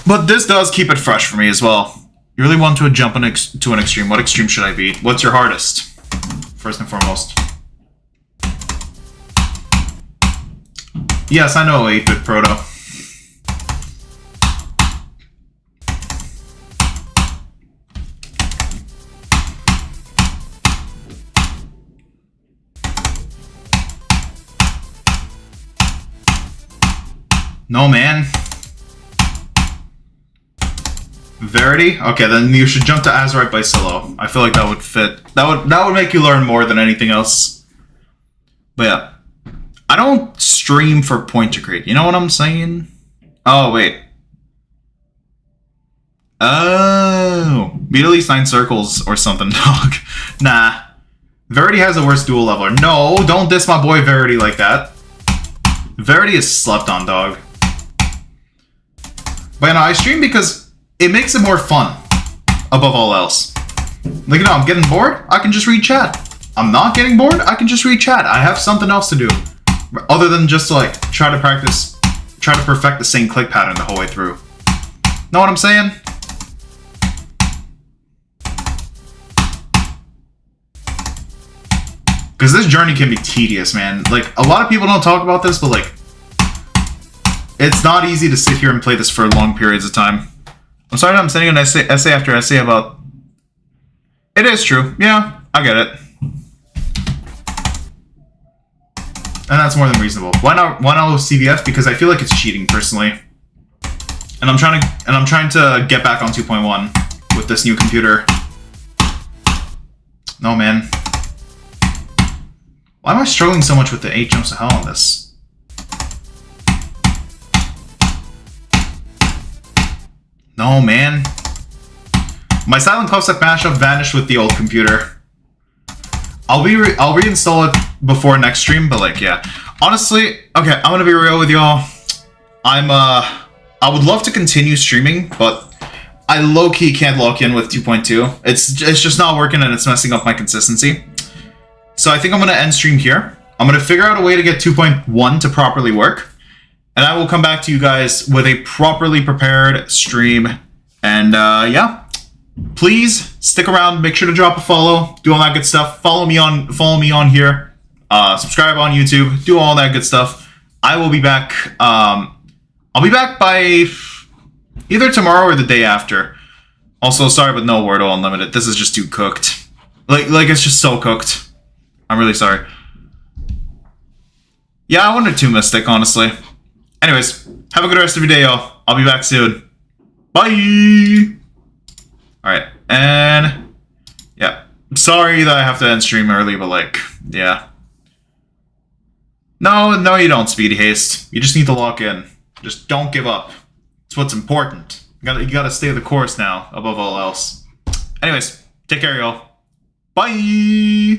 But this does keep it fresh for me as well. You really want to jump to an extreme. What extreme should I be? What's your hardest? First and foremost. Yes, I know 8-bit proto. No, man. Verity? Okay, then you should jump to Azurite by Silo. I feel like that would fit. That would make you learn more than anything else. But yeah. I don't stream for point to create. You know what I'm saying? Oh, wait. Oh. Beat at least 9 circles or something, dog. Nah. Verity has the worst dual leveler. No, don't diss my boy Verity like that. Verity is slept on, dog. But you know, I stream because it makes it more fun. Above all else. Like, you know, I'm getting bored, I can just read chat. I'm not getting bored, I can just read chat. I have something else to do. Other than just to, like, try to perfect the same click pattern the whole way through. Know what I'm saying? Because this journey can be tedious, man. Like, a lot of people don't talk about this, but, like, it's not easy to sit here and play this for long periods of time. I'm sorry that I'm sending an essay after essay about... It is true. Yeah, I get it. And that's more than reasonable. Why not CVF? Because I feel like it's cheating, personally. And I'm trying to get back on 2.1 with this new computer. No, man. Why am I struggling so much with the 8 jumps to hell on this? No, man. My silent Clubstep mashup vanished with the old computer. I'll reinstall it before next stream, but like, yeah. Honestly, okay, I'm gonna be real with y'all. I would love to continue streaming, but I low-key can't lock in with 2.2. It's just not working and it's messing up my consistency. So I think I'm gonna end stream here. I'm gonna figure out a way to get 2.1 to properly work. And I will come back to you guys with a properly prepared stream. And yeah, please stick around. Make sure to drop a follow. Do all that good stuff. Follow me on here. Subscribe on YouTube. Do all that good stuff. I will be back. I'll be back by either tomorrow or the day after. Also, sorry, but no Wordle Unlimited. This is just too cooked. Like it's just so cooked. I'm really sorry. Yeah, I wanted 2 Mystic, honestly. Anyways, have a good rest of your day, y'all. I'll be back soon. Bye! Alright, and... yeah. Sorry that I have to end stream early, but like, yeah. No, you don't, Speedy Haste. You just need to lock in. Just don't give up. It's what's important. You gotta stay the course now, above all else. Anyways, take care, y'all. Bye!